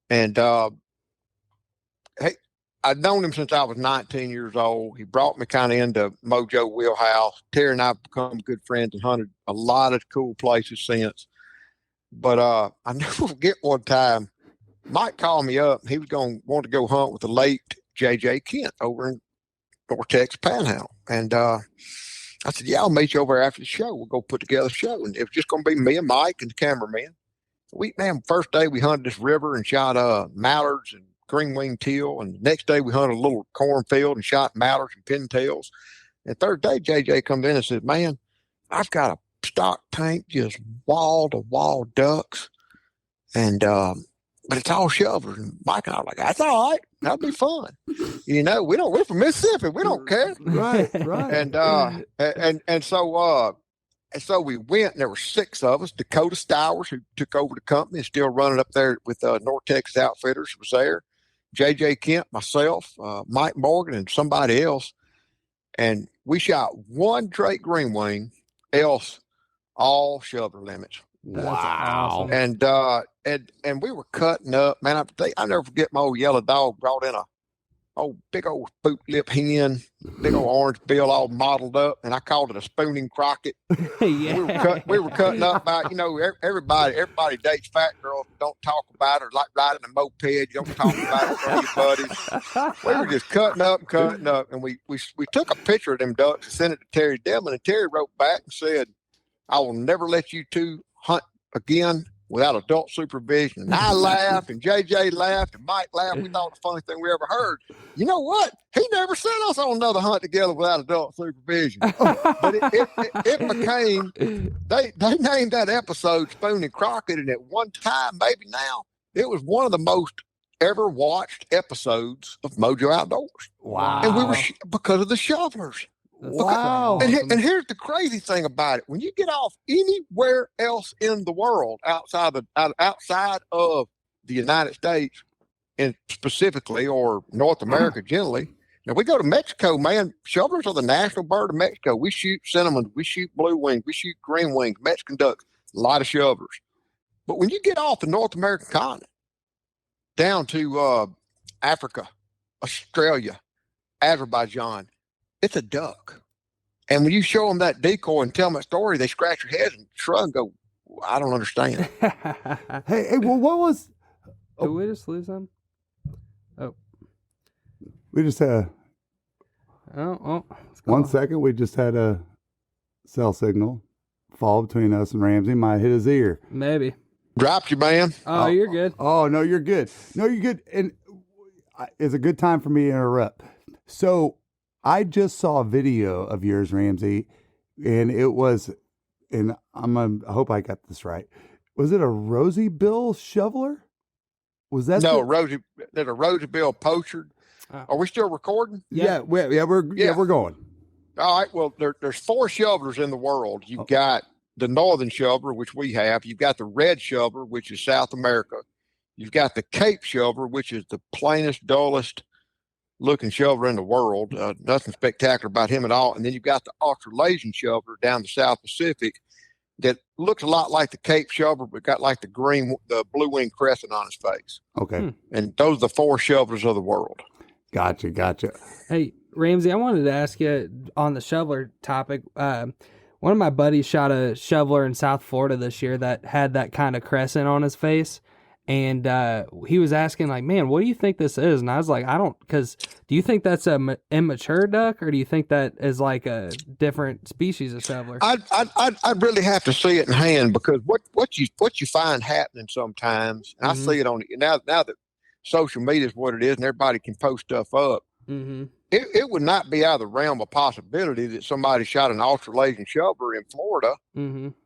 and I'd known him since I was 19 years old. He brought me kind of into Mojo Wheelhouse. Terry and I have become good friends and hunted a lot of cool places since. But I never forget one time, Mike called me up. He was going to want to go hunt with the late J.J. Kent over in North Texas Panhandle. And I said, yeah, I'll meet you over there after the show. We'll go put together a show. And it was just going to be me and Mike and the cameraman. First day we hunted this river and shot mallards and green-winged teal. And the next day we hunted a little cornfield and shot mallards and pintails. And third day, JJ comes in and says, man, I've got a stock tank just wall-to-wall ducks. And but it's all shovelers. And Mike and I were like, that's all right. That'll be fun. We're from Mississippi. We don't care. Right. And so we went, and there were 6 of us. Dakota Stowers, who took over the company, is still running up there with North Texas Outfitters, was there. J.J. Kent, myself, Mike Morgan, and somebody else. And we shot one Drake green wing, else all shoveler limits. Wow. And we were cutting up, man. I never forget my old yellow dog brought in a big old spook lip hen, big old orange bill all modeled up, and I called it a spooning Crockett. Yeah. We were cutting up by, everybody dates fat girls. Don't talk about her like riding a moped. You don't talk about it from your buddies. We were just cutting up, and we took a picture of them ducks and sent it to Terry Dillman, and Terry wrote back and said, I will never let you two hunt again without adult supervision. And I laughed, and JJ laughed, and Mike laughed. We thought the funniest thing we ever heard. You know what? He never sent us on another hunt together without adult supervision. But it became, they named that episode Spooning Crockett, and at one time, maybe now, it was one of the most ever watched episodes of Mojo Outdoors. Wow. And we were because of the shovelers. Wow. And here's the crazy thing about it. When you get off anywhere else in the world outside of the United States, and specifically, or North America generally, now we go to Mexico, man, shovelers are the national bird of Mexico. We shoot cinnamon, we shoot blue wings, we shoot green wings, Mexican ducks, a lot of shovelers. But when you get off the North American continent, down to Africa, Australia, Azerbaijan, it's a duck. And when you show them that decoy and tell them that story, they scratch their heads and shrug and go, I don't understand. Hey, well, what was... Did we just lose them? Oh. We just had... Oh. 1 second, we just had a cell signal fall between us and Ramsey. Might hit his ear. Maybe. Dropped you, man. Oh, you're good. Oh, no, you're good. No, you're good. And it's a good time for me to interrupt. So... I just saw a video of yours, Ramsey, and it was, and I hope I got this right. Was it a rosy bill shoveler? Was that there's a rosy bill poacher. Are we still recording? Yeah, we're going. All right. Well, there's 4 shovelers in the world. You've got the northern shoveler, which we have. You've got the red shoveler, which is South America. You've got the Cape shoveler, which is the plainest, dullest looking shoveler in the world. Nothing spectacular about him at all. And then you've got the Australasian shoveler down the South Pacific that looks a lot like the Cape shoveler, but got like the blue wing crescent on his face. Okay. And those are the 4 shovelers of the world. Gotcha. Hey, Ramsey, I wanted to ask you on the shoveler topic. One of my buddies shot a shoveler in South Florida this year that had that kind of crescent on his face. And he was asking, like, man, what do you think this is? And I was like, because do you think that's a immature duck, or do you think that is like a different species of shoveler? I'd really have to see it in hand, because what you find happening sometimes, and I see it on now that social media is what it is, and everybody can post stuff up. Mm-hmm. It would not be out of the realm of possibility that somebody shot an Australasian shoveler in Florida,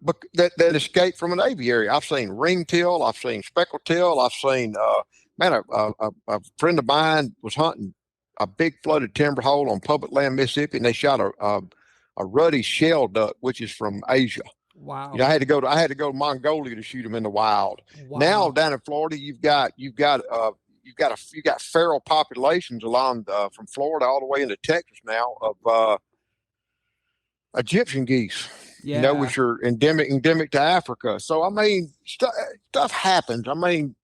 but that escaped from an aviary. I've seen ringtail, I've seen speckled tail, I've seen a friend of mine was hunting a big flooded timber hole on public land, Mississippi, and they shot a ruddy shell duck, which is from Asia. Wow! I had to go to Mongolia to shoot them in the wild. Wow. Now down in Florida, you've got feral populations along from Florida all the way into Texas now of Egyptian geese, which are endemic to Africa. So I mean, stuff happens. I mean,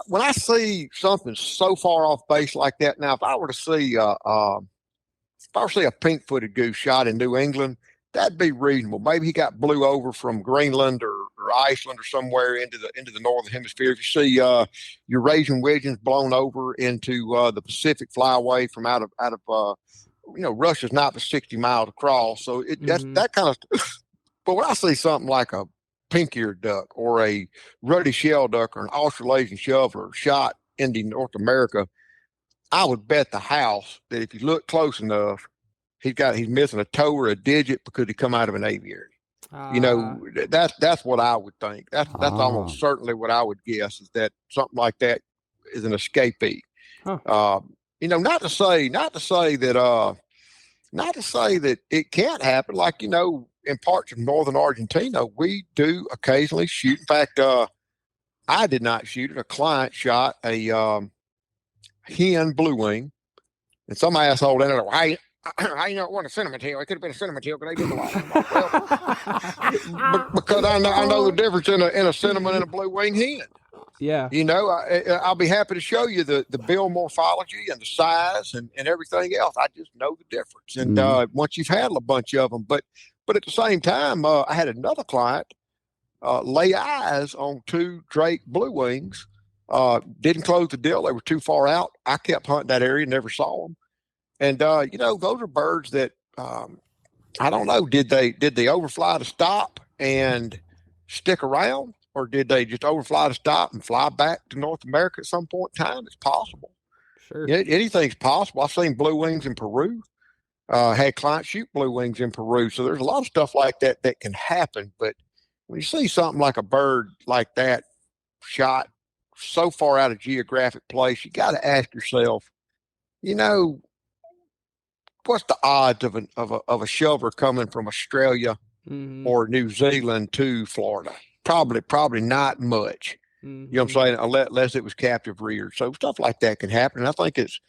when I see something so far off base like that, now if I were to see a pink-footed goose shot in New England, that'd be reasonable. Maybe he got blew over from Greenland or Iceland or somewhere into the northern hemisphere. If you see Eurasian widgeons blown over into the Pacific flyway from out of Russia's not but 60 miles across, so that's that kind of. But when I see something like a pink-eared duck or a ruddy shell duck or an Australasian shoveler shot into North America, I would bet the house that if you look close enough, he's missing a toe or a digit because he come out of an aviary. That's what I would think. That's almost certainly what I would guess, is that something like that is an escapee. Huh. Not to say that it can't happen. Like, in parts of northern Argentina, we do occasionally shoot. In fact, I did not shoot it. A client shot a hen blue wing, and some asshole ended up, I know it wasn't a cinnamon tail. It could have been a cinnamon tail, but they didn't like it. Well, because I know the difference in a cinnamon and a blue wing hen. Yeah. I'll be happy to show you the bill morphology and the size and everything else. I just know the difference. And once you've had a bunch of them, but at the same time, I had another client lay eyes on 2 Drake blue wings. Didn't close the deal. They were too far out. I kept hunting that area, never saw them. And those are birds that I don't know. Did they overfly to stop and stick around, or did they just overfly to stop and fly back to North America at some point in time? It's possible. Sure. Anything's possible. I've seen blue wings in Peru. Had clients shoot blue wings in Peru. So there's a lot of stuff like that can happen. But when you see something like a bird like that shot so far out of geographic place, you got to ask yourself, what's the odds of a shoveler coming from Australia or New Zealand to Florida? Probably not much. You know what I'm saying? Unless it was captive reared. So stuff like that can happen. And I think it's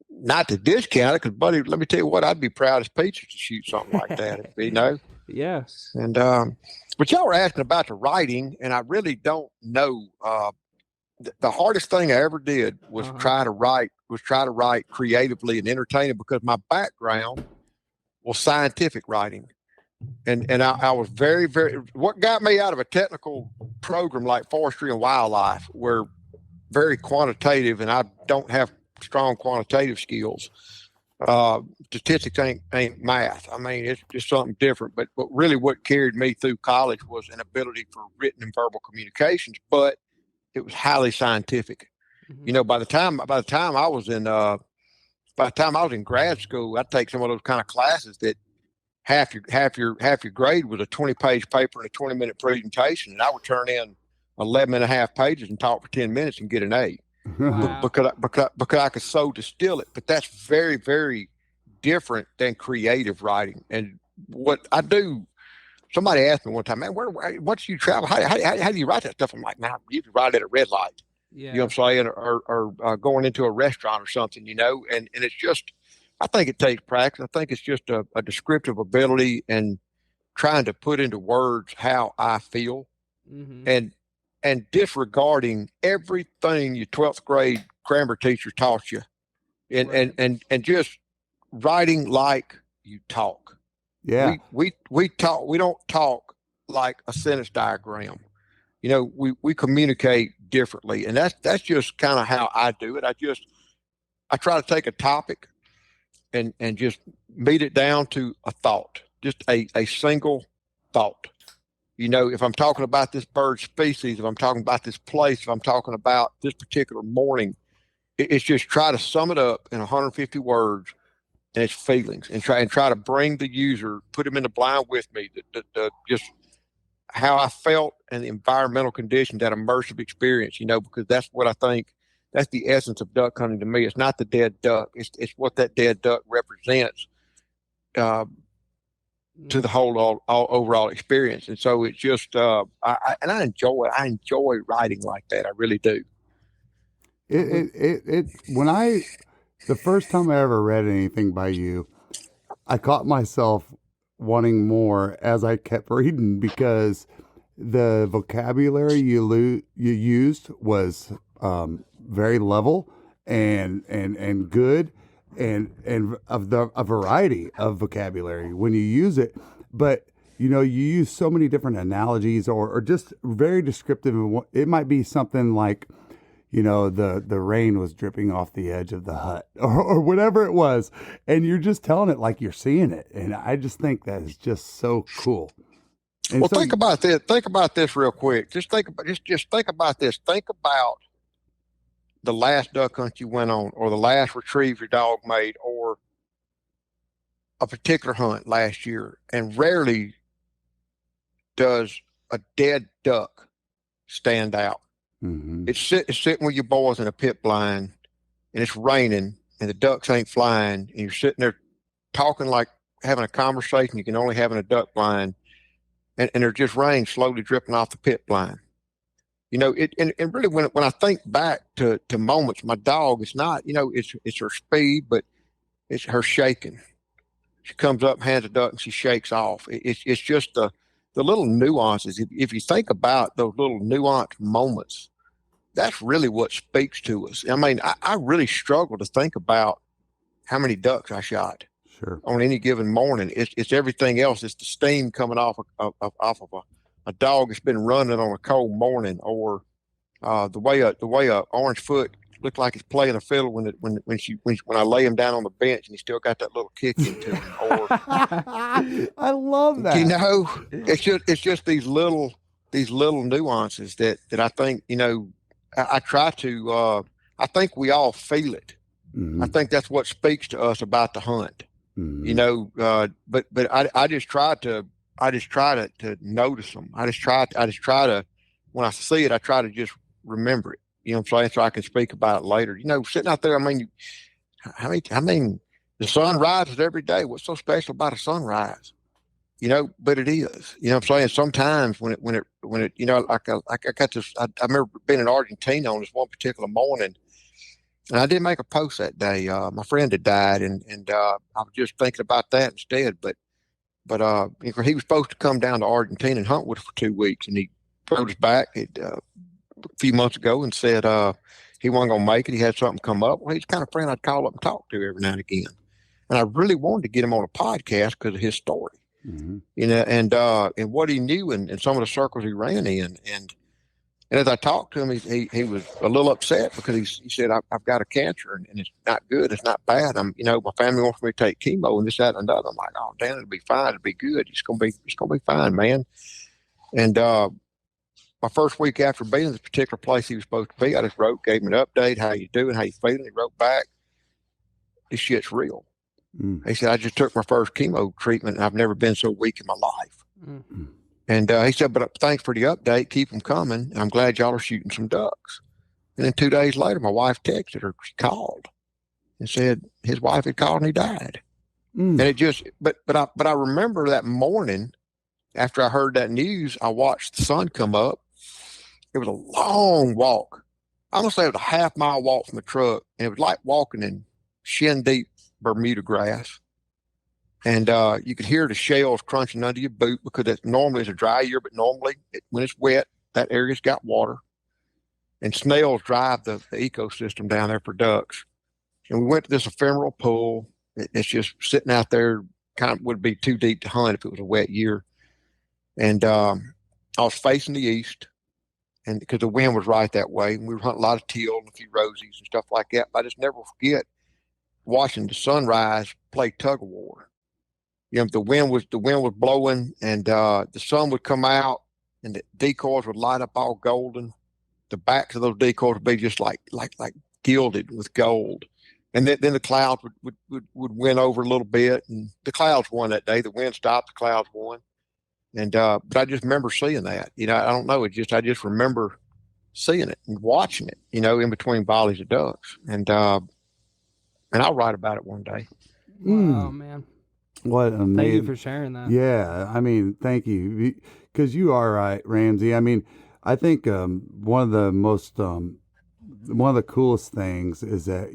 not to discount it, because, buddy, let me tell you what, I'd be proud as peaches to shoot something like that. Yeah. And but y'all were asking about the writing, and I really don't know. The hardest thing I ever did was try to write creatively and entertaining, because my background was scientific writing. And I was very, very, what got me out of a technical program like forestry and wildlife, were very quantitative, and I don't have strong quantitative skills. Statistics ain't math. I mean, it's just something different. But really what carried me through college was an ability for written and verbal communications, but it was highly scientific. By the time I was in grad school, I'd take some of those kind of classes that half your grade was a 20-page paper and a 20-minute presentation, and I would turn in 11 and a half pages and talk for 10 minutes and get an A. Wow. because I could so distill it. But that's very, very different than creative writing. And what I do, somebody asked me one time, man, once you travel, how do you write that stuff? I'm like, nah, you can write at a red light. Yeah. You know what I'm saying? Or going into a restaurant or something, and it's just, I think it takes practice. I think it's just a descriptive ability and trying to put into words how I feel, and disregarding everything your 12th grade grammar teacher taught you, and just writing like you talk. Yeah. We talk. We don't talk like a sentence diagram. We communicate differently, and that's just kind of how I do it. I try to take a topic and just beat it down to a thought, just a single thought. If I'm talking about this bird species, if I'm talking about this place, if I'm talking about this particular morning, it's just try to sum it up in 150 words and its feelings, and try to bring the user, put him in the blind with me, just how I felt and the environmental conditions, that immersive experience, because that's what I think, that's the essence of duck hunting to me. It's not the dead duck. It's what that dead duck represents to the whole all overall experience. And so it's just, I enjoy it. I enjoy writing like that. I really do. The first time I ever read anything by you, I caught myself wanting more as I kept reading, because the vocabulary you used was very level and good and of a variety of vocabulary when you use it. But you use so many different analogies or just very descriptive. It might be something like, the rain was dripping off the edge of the hut or whatever it was. And you're just telling it like you're seeing it. And I just think that is just so cool. And well, think about this. Think about this real quick. Just think about this. Think about the last duck hunt you went on, or the last retrieve your dog made, or a particular hunt last year. And rarely does a dead duck stand out. Mm-hmm. It's sitting with your boys in a pit blind, and it's raining, and the ducks ain't flying, and you're sitting there talking like having a conversation you can only have in a duck blind, and there's just rain slowly dripping off the pit blind. And really when I think back to moments, my dog, it's not, it's her speed, but it's her shaking. She comes up, hands a duck, and she shakes off. It's just the little nuances. If you think about those little nuanced moments, that's really what speaks to us. I mean, I really struggle to think about how many ducks I shot on any given morning. It's everything else. It's the steam coming off of a dog that's been running on a cold morning, or the way a orange foot looked like he's playing a fiddle when I lay him down on the bench and he still got that little kick into him. Or I love that. It's just these little nuances that I think I try to. I think we all feel it. Mm-hmm. I think that's what speaks to us about the hunt. Mm-hmm. But I just try to notice them. I just try to, when I see it, I try to just remember it. You know what I'm saying? So I can speak about it later. Sitting out there, I mean, the sun rises every day. What's so special about a sunrise? But it is. You know what I'm saying? Sometimes when it, like I got this. I remember being in Argentina on this one particular morning, and I did make a post that day. My friend had died, and I was just thinking about that instead. But he was supposed to come down to Argentina and hunt with us for 2 weeks, and he wrote us back a few months ago and said he wasn't going to make it. He had something come up. Well, he's the kind of friend I'd call up and talk to every now and again. And I really wanted to get him on a podcast because of his story, mm-hmm. And what he knew and some of the circles he ran in. And as I talked to him, he was a little upset because he said, I've got a cancer and it's not good. It's not bad. My family wants me to take chemo and this, that, and another. I'm like, oh, Dan, it'll be fine. It'll be good. It's going to be fine, man. And, my first week after being in this particular place he was supposed to be, I just gave him an update. How you doing? How you feeling? He wrote back, this shit's real. Mm. He said, I just took my first chemo treatment and I've never been so weak in my life. Mm. And he said, but thanks for the update. Keep them coming. I'm glad y'all are shooting some ducks. And then 2 days later, my wife texted her. She called and said his wife had called and he died. Mm. And it just, but I remember that morning after I heard that news, I watched the sun come up. It was a long walk. I'm going to say it was a half-mile walk from the truck, and it was like walking in shin-deep Bermuda grass. And you could hear the shells crunching under your boot because normally it's a dry year, but normally when it's wet, that area's got water. And snails drive the ecosystem down there for ducks. And we went to this ephemeral pool. It's just sitting out there, kind of would be too deep to hunt if it was a wet year. And I was facing the east. And because the wind was right that way, and we were hunting a lot of teal and a few rosies and stuff like that. But I just never forget watching the sunrise play tug of war. The wind was blowing, and the sun would come out, and the decoys would light up all golden. The backs of those decoys would be just like gilded with gold. And then the clouds would win over a little bit, and the clouds won that day. The wind stopped, the clouds won. And but I just remember seeing that. I don't know. I just remember seeing it and watching it. In between volleys of ducks. And I'll write about it one day. Wow, man! What amazing! Thank you for sharing that. Yeah, I mean, thank you, because you are right, Ramsey. I mean, I think one of the coolest things is that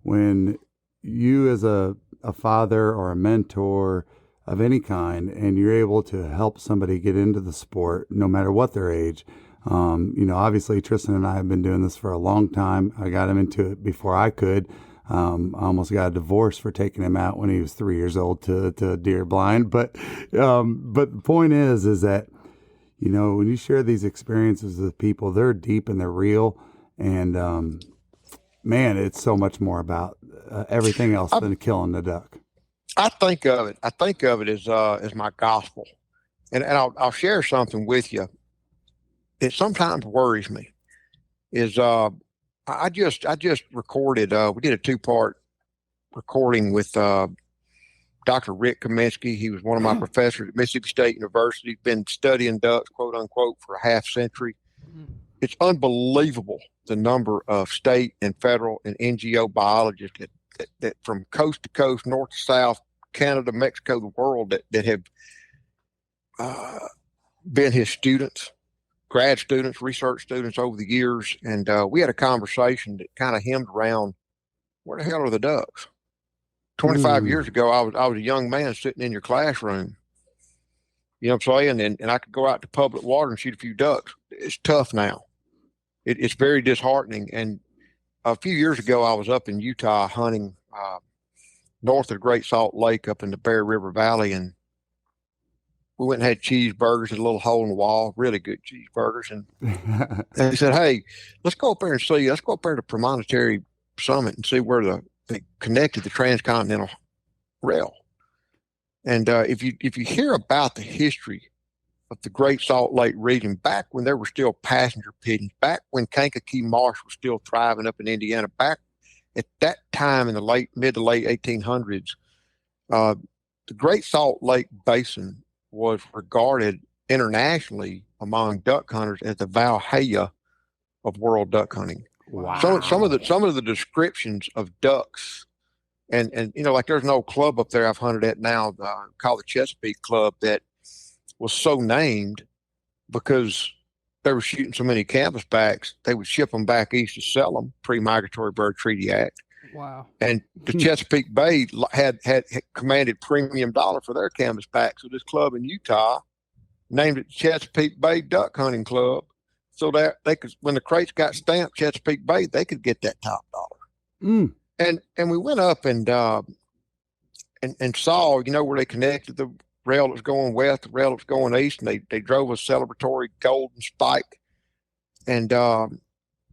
when you as a father or a mentor of any kind, and you're able to help somebody get into the sport, no matter what their age. Obviously Tristan and I have been doing this for a long time. I got him into it before I could. I almost got a divorce for taking him out when he was 3 years old to deer blind. But the point is that, when you share these experiences with people, they're deep and they're real. And, man, it's so much more about everything else than killing the duck. I think of it as my gospel. And I'll share something with you that sometimes worries me is, I just recorded, we did a 2-part recording with Dr. Rick Kaminsky. He was one of my professors at Mississippi State University, been studying ducks, quote unquote, for a half century. It's unbelievable the number of state and federal and NGO biologists that from coast to coast, north to south, Canada, Mexico, the world that have been his students, grad students, research students over the years. And we had a conversation that kind of hemmed around, where the hell are the ducks? 25 years ago, I was a young man sitting in your classroom. You know what I'm saying? And I could go out to public water and shoot a few ducks. It's tough now. It's very disheartening. And a few years ago, I was up in Utah hunting north of the Great Salt Lake up in the Bear River Valley. And we went and had cheeseburgers at a little hole in the wall, really good cheeseburgers. And he said, hey, let's go up there to Promontory Summit and see where they connected the transcontinental rail. And if you hear about the history of the Great Salt Lake region, back when there were still passenger pigeons, back when Kankakee Marsh was still thriving up in Indiana, back at that time in the mid to late 1800s, the Great Salt Lake Basin was regarded internationally among duck hunters as the Valhalla of world duck hunting. Wow. So some of the descriptions of ducks, and like there's an old club up there I've hunted at now called the Chesapeake Club that was so named because they were shooting so many canvasbacks, they would ship them back east to sell them, pre-Migratory Bird Treaty Act. Wow. And the Chesapeake Bay had commanded premium dollar for their canvasback. So this club in Utah named it Chesapeake Bay Duck Hunting Club, so that they could, when the crates got stamped Chesapeake Bay, they could get that top dollar. And we went up and saw, where they connected the rail that was going west, the rail that was going east, and they drove a celebratory golden spike. And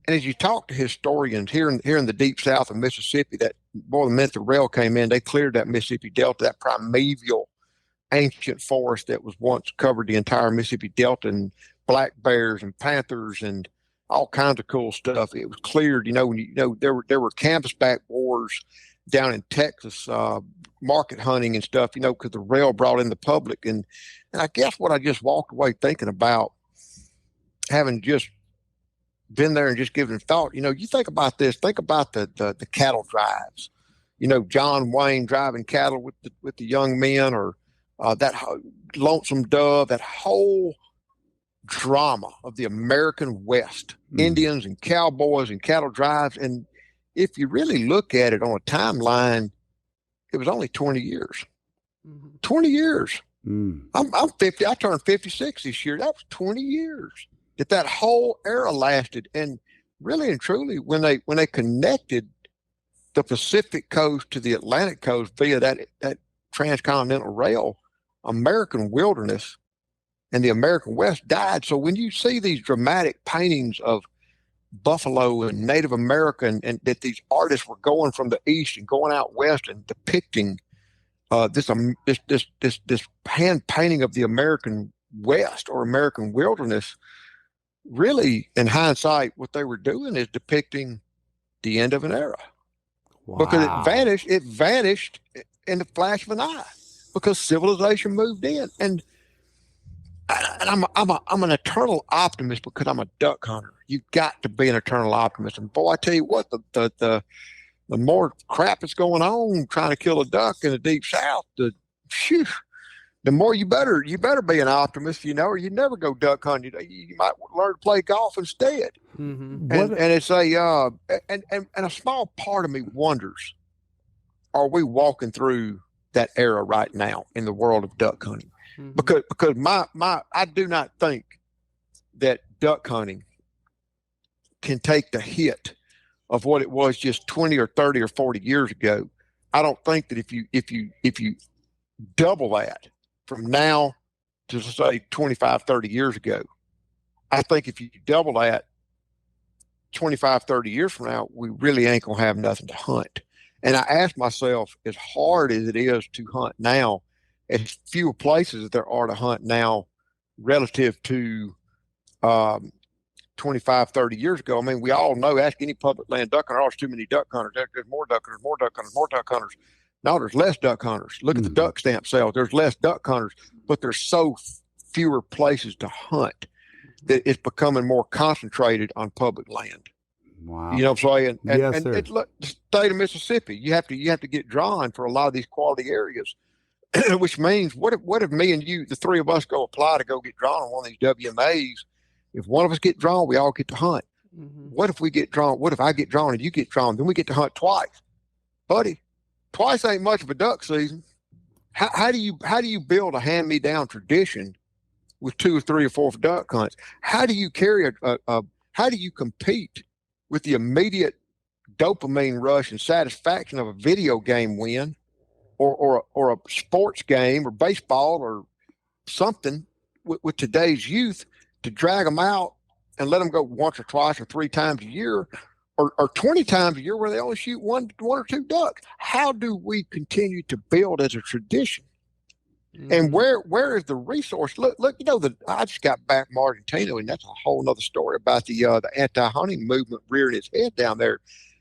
as you talk to historians here in the deep south of Mississippi, that the minute the rail came in, they cleared that Mississippi Delta, that primeval ancient forest that was once covered the entire Mississippi Delta, and black bears and panthers and all kinds of cool stuff. It was cleared, there were canvasback wars down in Texas, market hunting and stuff, because the rail brought in the public. And I guess what I just walked away thinking about, having just been there and just giving thought, you think about this, think about the cattle drives, John Wayne driving cattle with the young men, or that Lonesome Dove, that whole drama of the American West, Indians and cowboys and cattle drives. And if you really look at it on a timeline, it was only 20 years. 20 years. I'm 50. I turned 56 this year. That was 20 years that whole era lasted. And really and truly, when they connected the Pacific coast to the Atlantic coast via that transcontinental rail, American wilderness and the American West died. So when you see these dramatic paintings of buffalo and Native American, and that these artists were going from the east and going out west and depicting this hand painting of the American West or American wilderness, really, in hindsight, what they were doing is depicting the end of an era. Wow. Because it vanished in the flash of an eye, because civilization moved in. And I'm an eternal optimist because I'm a duck hunter. You've got to be an eternal optimist. And boy, I tell you what, the more crap that's going on trying to kill a duck in the deep south, the more you better be an optimist, or you never go duck hunting. You might learn to play golf instead. And it's and a small part of me wonders, are we walking through that era right now in the world of duck hunting. Mhm. Because I do not think that duck hunting can take the hit of what it was just 20 or 30 or 40 years ago. I don't think that if you double that from now to say 25, 30 years ago, I think if you double that 25, 30 years from now, we really ain't gonna have nothing to hunt. And I ask myself, as hard as it is to hunt now, as fewer places there are to hunt now relative to 25, 30 years ago. I mean, we all know, ask any public land duck hunter, oh, there's too many duck hunters. There's more duck hunters, more duck hunters, more duck hunters. No, there's less duck hunters. Look at the duck stamp sales. There's less duck hunters, but there's so fewer places to hunt that it's becoming more concentrated on public land. Wow. You know what I'm saying? And, Yes, sir. look, the state of Mississippi, you have to get drawn for a lot of these quality areas, which means what if me and you, the three of us, go apply to go get drawn on one of these WMAs? If one of us get drawn, we all get to hunt. Mhm. What if we get drawn? What if I get drawn and you get drawn? Then we get to hunt twice, buddy. Twice ain't much of a duck season. How do you build a hand-me-down tradition with 2 or 3 or 4 duck hunts? How do you carry how do you compete with the immediate dopamine rush and satisfaction of a video game win or a sports game or baseball or something with today's youth, to drag them out and let them go once or twice or 3 times a year or 20 times a year where they only shoot one or 2 ducks? How do we continue to build as a tradition? And where is the resource? Look, I just got back from Argentina, and that's a whole nother story about the anti-hunting movement rearing its head down there.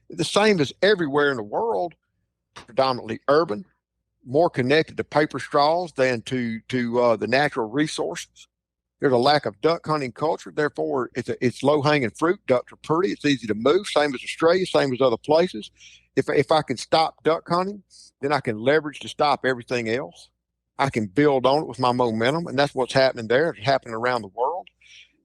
The same as everywhere in the world, predominantly urban, more connected to paper straws than to the natural resources. There's a lack of duck hunting culture. Therefore, it's low-hanging fruit. Ducks are pretty. It's easy to move. Same as Australia, same as other places. If I can stop duck hunting, then I can leverage to stop everything else. I can build on it with my momentum, and that's what's happening there. It's happening around the world,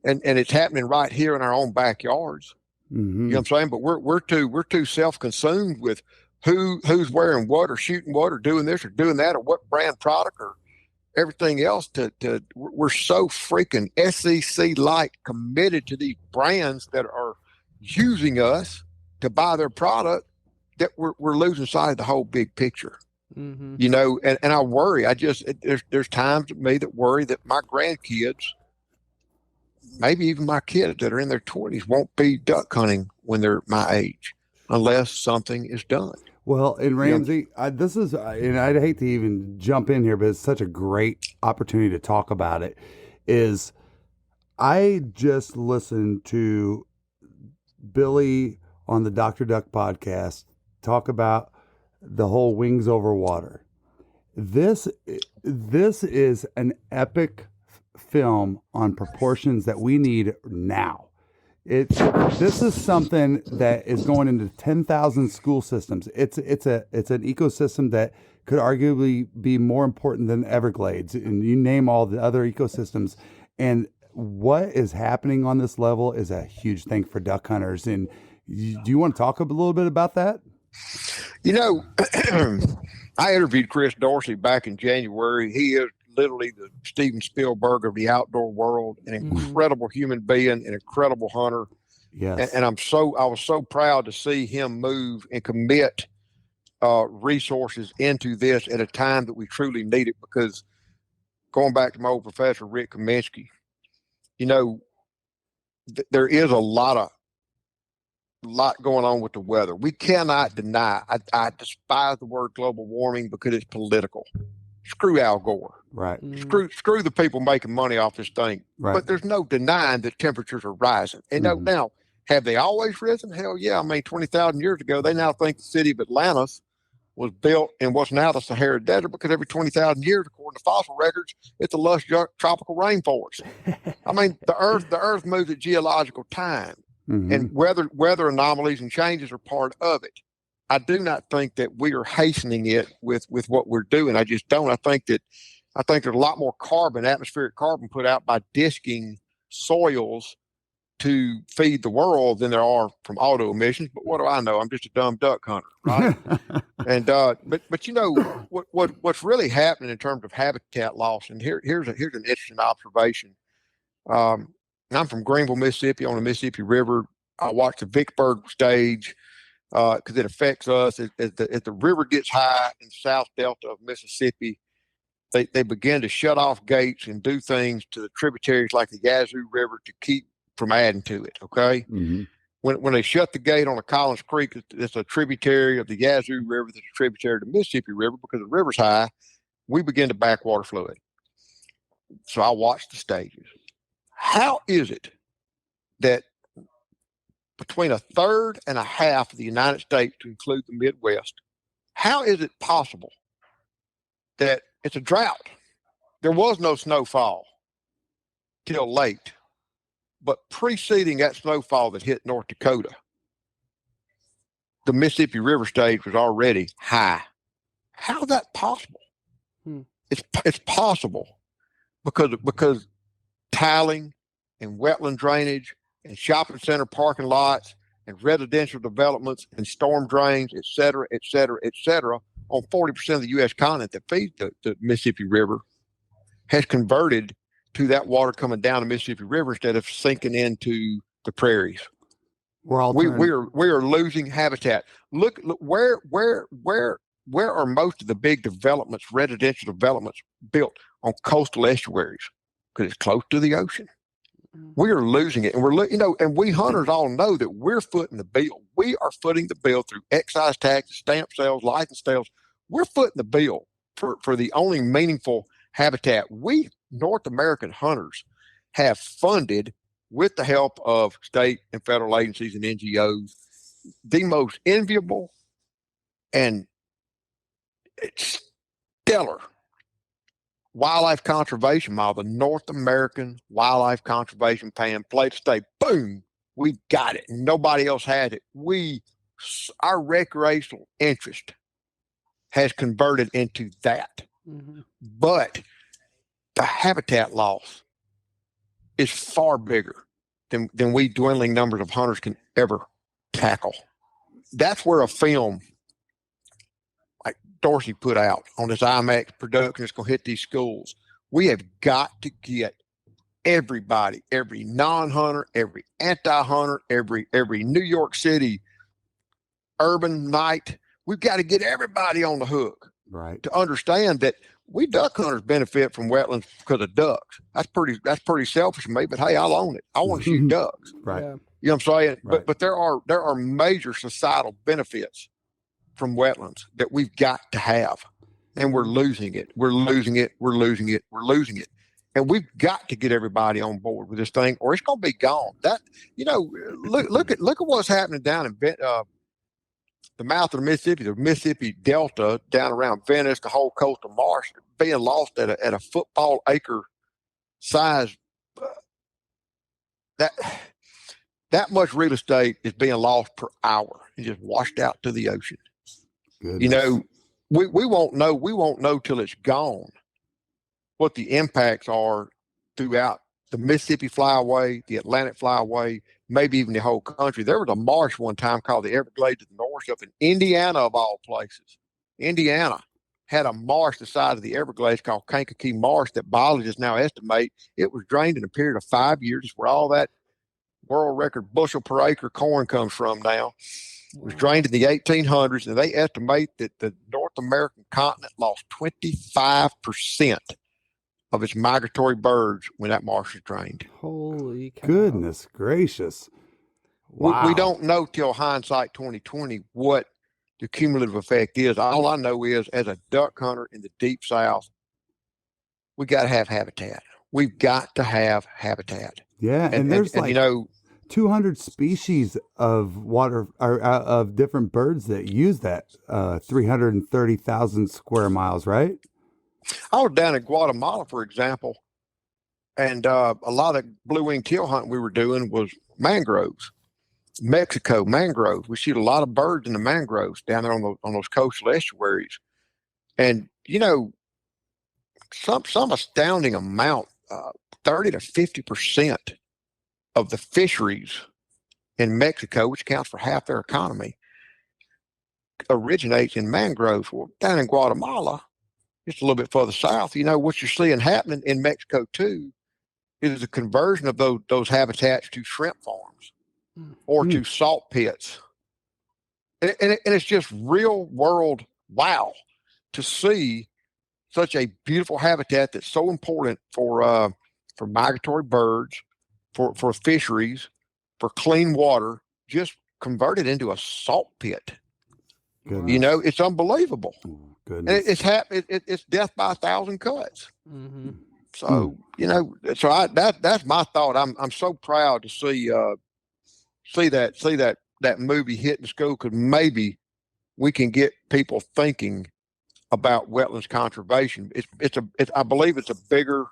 and it's happening right here in our own backyards. Mm-hmm. You know what I'm saying? But we're too self-consumed with who's wearing what or shooting what or doing this or doing that or what brand product or everything else. We're so freaking SEC-like committed to these brands that are using us to buy their product that we're losing sight of the whole big picture. Mm-hmm. You know, and I worry. There's times with me that worry that my grandkids, maybe even my kids that are in their 20s, won't be duck hunting when they're my age unless something is done. Well, and Ramsey, this is, and I'd hate to even jump in here, but it's such a great opportunity to talk about it, is I just listened to Billy on the Dr. Duck podcast talk about the whole wings over water. This is an epic film on proportions that we need now. This is something that is going into 10,000 school systems. It's an ecosystem that could arguably be more important than Everglades, and you name all the other ecosystems. And what is happening on this level is a huge thing for duck hunters. And do you want to talk a little bit about that? You know, I interviewed Chris Dorsey back in January. He is literally the Steven Spielberg of the outdoor world, an incredible human being, an incredible hunter. Yes. And I was so proud to see him move and commit resources into this at a time that we truly need it, because going back to my old professor, Rick Kaminsky, you know, there is a lot going on with the weather. We cannot deny. I despise the word global warming because it's political. Screw Al Gore. Right. Screw the people making money off this thing. Right. But there's no denying that temperatures are rising. And now, have they always risen? Hell yeah. I mean, 20,000 years ago, they now think the city of Atlantis was built in what's now the Sahara Desert, because every 20,000 years, according to fossil records, it's a lush tropical rainforest. I mean, the Earth moves at geological time. And weather anomalies and changes are part of it. I do not think that we are hastening it with what we're doing. I just don't. I think there's a lot more atmospheric carbon put out by disking soils to feed the world than there are from auto emissions. But what do I know? I'm just a dumb duck hunter, right? And but you know what's really happening in terms of habitat loss, and here's an interesting observation. I'm from Greenville, Mississippi, on the Mississippi River. I watch the Vicksburg stage because it affects us as the river gets high in the South Delta of Mississippi. They begin to shut off gates and do things to the tributaries like the Yazoo River to keep from adding to it. Okay. Mm-hmm. When they shut the gate on the Collins Creek, it's a tributary of the Yazoo River, that's a tributary of the Mississippi River, because the river's high, we begin to back water fluid. So I watch the stages. How is it that between a third and a half of the United States, to include the Midwest, how is it possible that it's a drought? There was no snowfall till late, but preceding that snowfall that hit North Dakota, the Mississippi River stage was already high. How is that possible? It's possible because tiling and wetland drainage and shopping center parking lots and residential developments and storm drains, et cetera, on 40% of the U.S. continent that feeds the Mississippi River has converted to that water coming down the Mississippi River instead of sinking into the prairies. We are losing habitat. Look where are most of the big developments, residential developments, built on coastal estuaries because it's close to the ocean. We are losing it, and and we hunters all know that we're footing the bill. We are footing the bill through excise taxes, stamp sales, license sales. We're footing the bill for the only meaningful habitat. We North American hunters have funded, with the help of state and federal agencies and NGOs, the most enviable and stellar wildlife conservation model, the North American Wildlife Conservation Plan. Play to stay. Boom, we got it. Nobody else had it. Our recreational interest has converted into that. Mm-hmm. But the habitat loss is far bigger than we dwindling numbers of hunters can ever tackle. That's where a film like Dorsey put out on this IMAX production is going to hit these schools. We have got to get everybody, every non-hunter, every anti-hunter, every New York City urban night. We've got to get everybody on the hook, right, to understand that we duck hunters benefit from wetlands because of ducks. That's pretty selfish of me, but hey, I'll own it. I want to shoot ducks. Right. Yeah. You know what I'm saying? Right. But there are major societal benefits from wetlands that we've got to have. And we're losing it. We're losing it. And we've got to get everybody on board with this thing, or it's going to be gone. Look at what's happening down in the mouth of the Mississippi Delta, down around Venice, the whole coastal marsh being lost at a football acre size. That much real estate is being lost per hour and just washed out to the ocean. Goodness. We won't know till it's gone what the impacts are throughout the Mississippi Flyway, the Atlantic Flyway, maybe even the whole country. There was a marsh one time called the Everglades of the North up in Indiana, of all places. Indiana had a marsh the size of the Everglades called Kankakee Marsh that biologists now estimate it was drained in a period of 5 years, where all that world record bushel per acre corn comes from now. It was drained in the 1800s, and they estimate that the North American continent lost 25% of its migratory birds when that marsh was drained. Holy cow. Goodness gracious. Wow. We don't know till hindsight 2020 what the cumulative effect is. All I know is, as a duck hunter in the deep South, we got to have habitat. We've got to have habitat. Yeah, and there's 200 species of water or of different birds that use that 330,000 square miles, right? I was down in Guatemala, for example, and a lot of blue-winged teal hunting we were doing was mangroves. Mexico, mangroves. We shoot a lot of birds in the mangroves down there on those coastal estuaries. And, some astounding amount, 30 to 50% of the fisheries in Mexico, which accounts for half their economy, originates in mangroves. Well, down in Guatemala, just a little bit further south, what you're seeing happening in Mexico too is a conversion of those habitats to shrimp farms or to salt pits. And it's just real world wow to see such a beautiful habitat that's so important for migratory birds, for fisheries, for clean water, just converted into a salt pit. Goodness. It's unbelievable. Oh, goodness. And it's death by 1,000 cuts. Mm-hmm. So that's my thought. I'm so proud to see that movie hit the school, because maybe we can get people thinking about wetlands conservation. I believe it's a bigger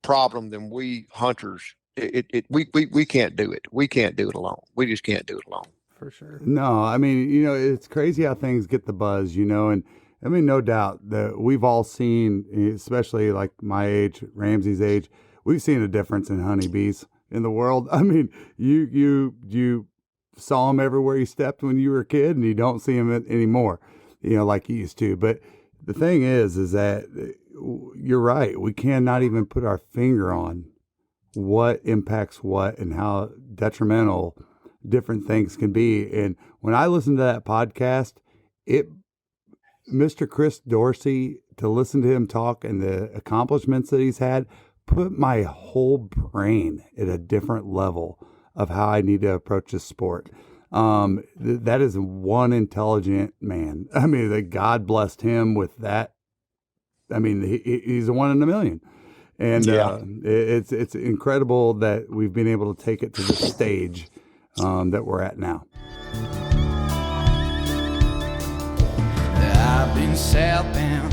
problem than we hunters. We can't do it. We can't do it alone. We just can't do it alone. For sure. No, I mean, it's crazy how things get the buzz, and I mean, no doubt that we've all seen, especially like my age, Ramsey's age, we've seen a difference in honeybees in the world. I mean, you saw them everywhere you stepped when you were a kid, and you don't see them anymore, like you used to. But the thing is that you're right. We cannot even put our finger on what impacts what and how detrimental different things can be. And when I listened to that podcast, Mr. Chris Dorsey, to listen to him talk and the accomplishments that he's had, put my whole brain at a different level of how I need to approach this sport. That is one intelligent man. I mean, that God blessed him with that. I mean, he's a one in a million. And it's incredible that we've been able to take it to the stage that we're at now. I've been southbound.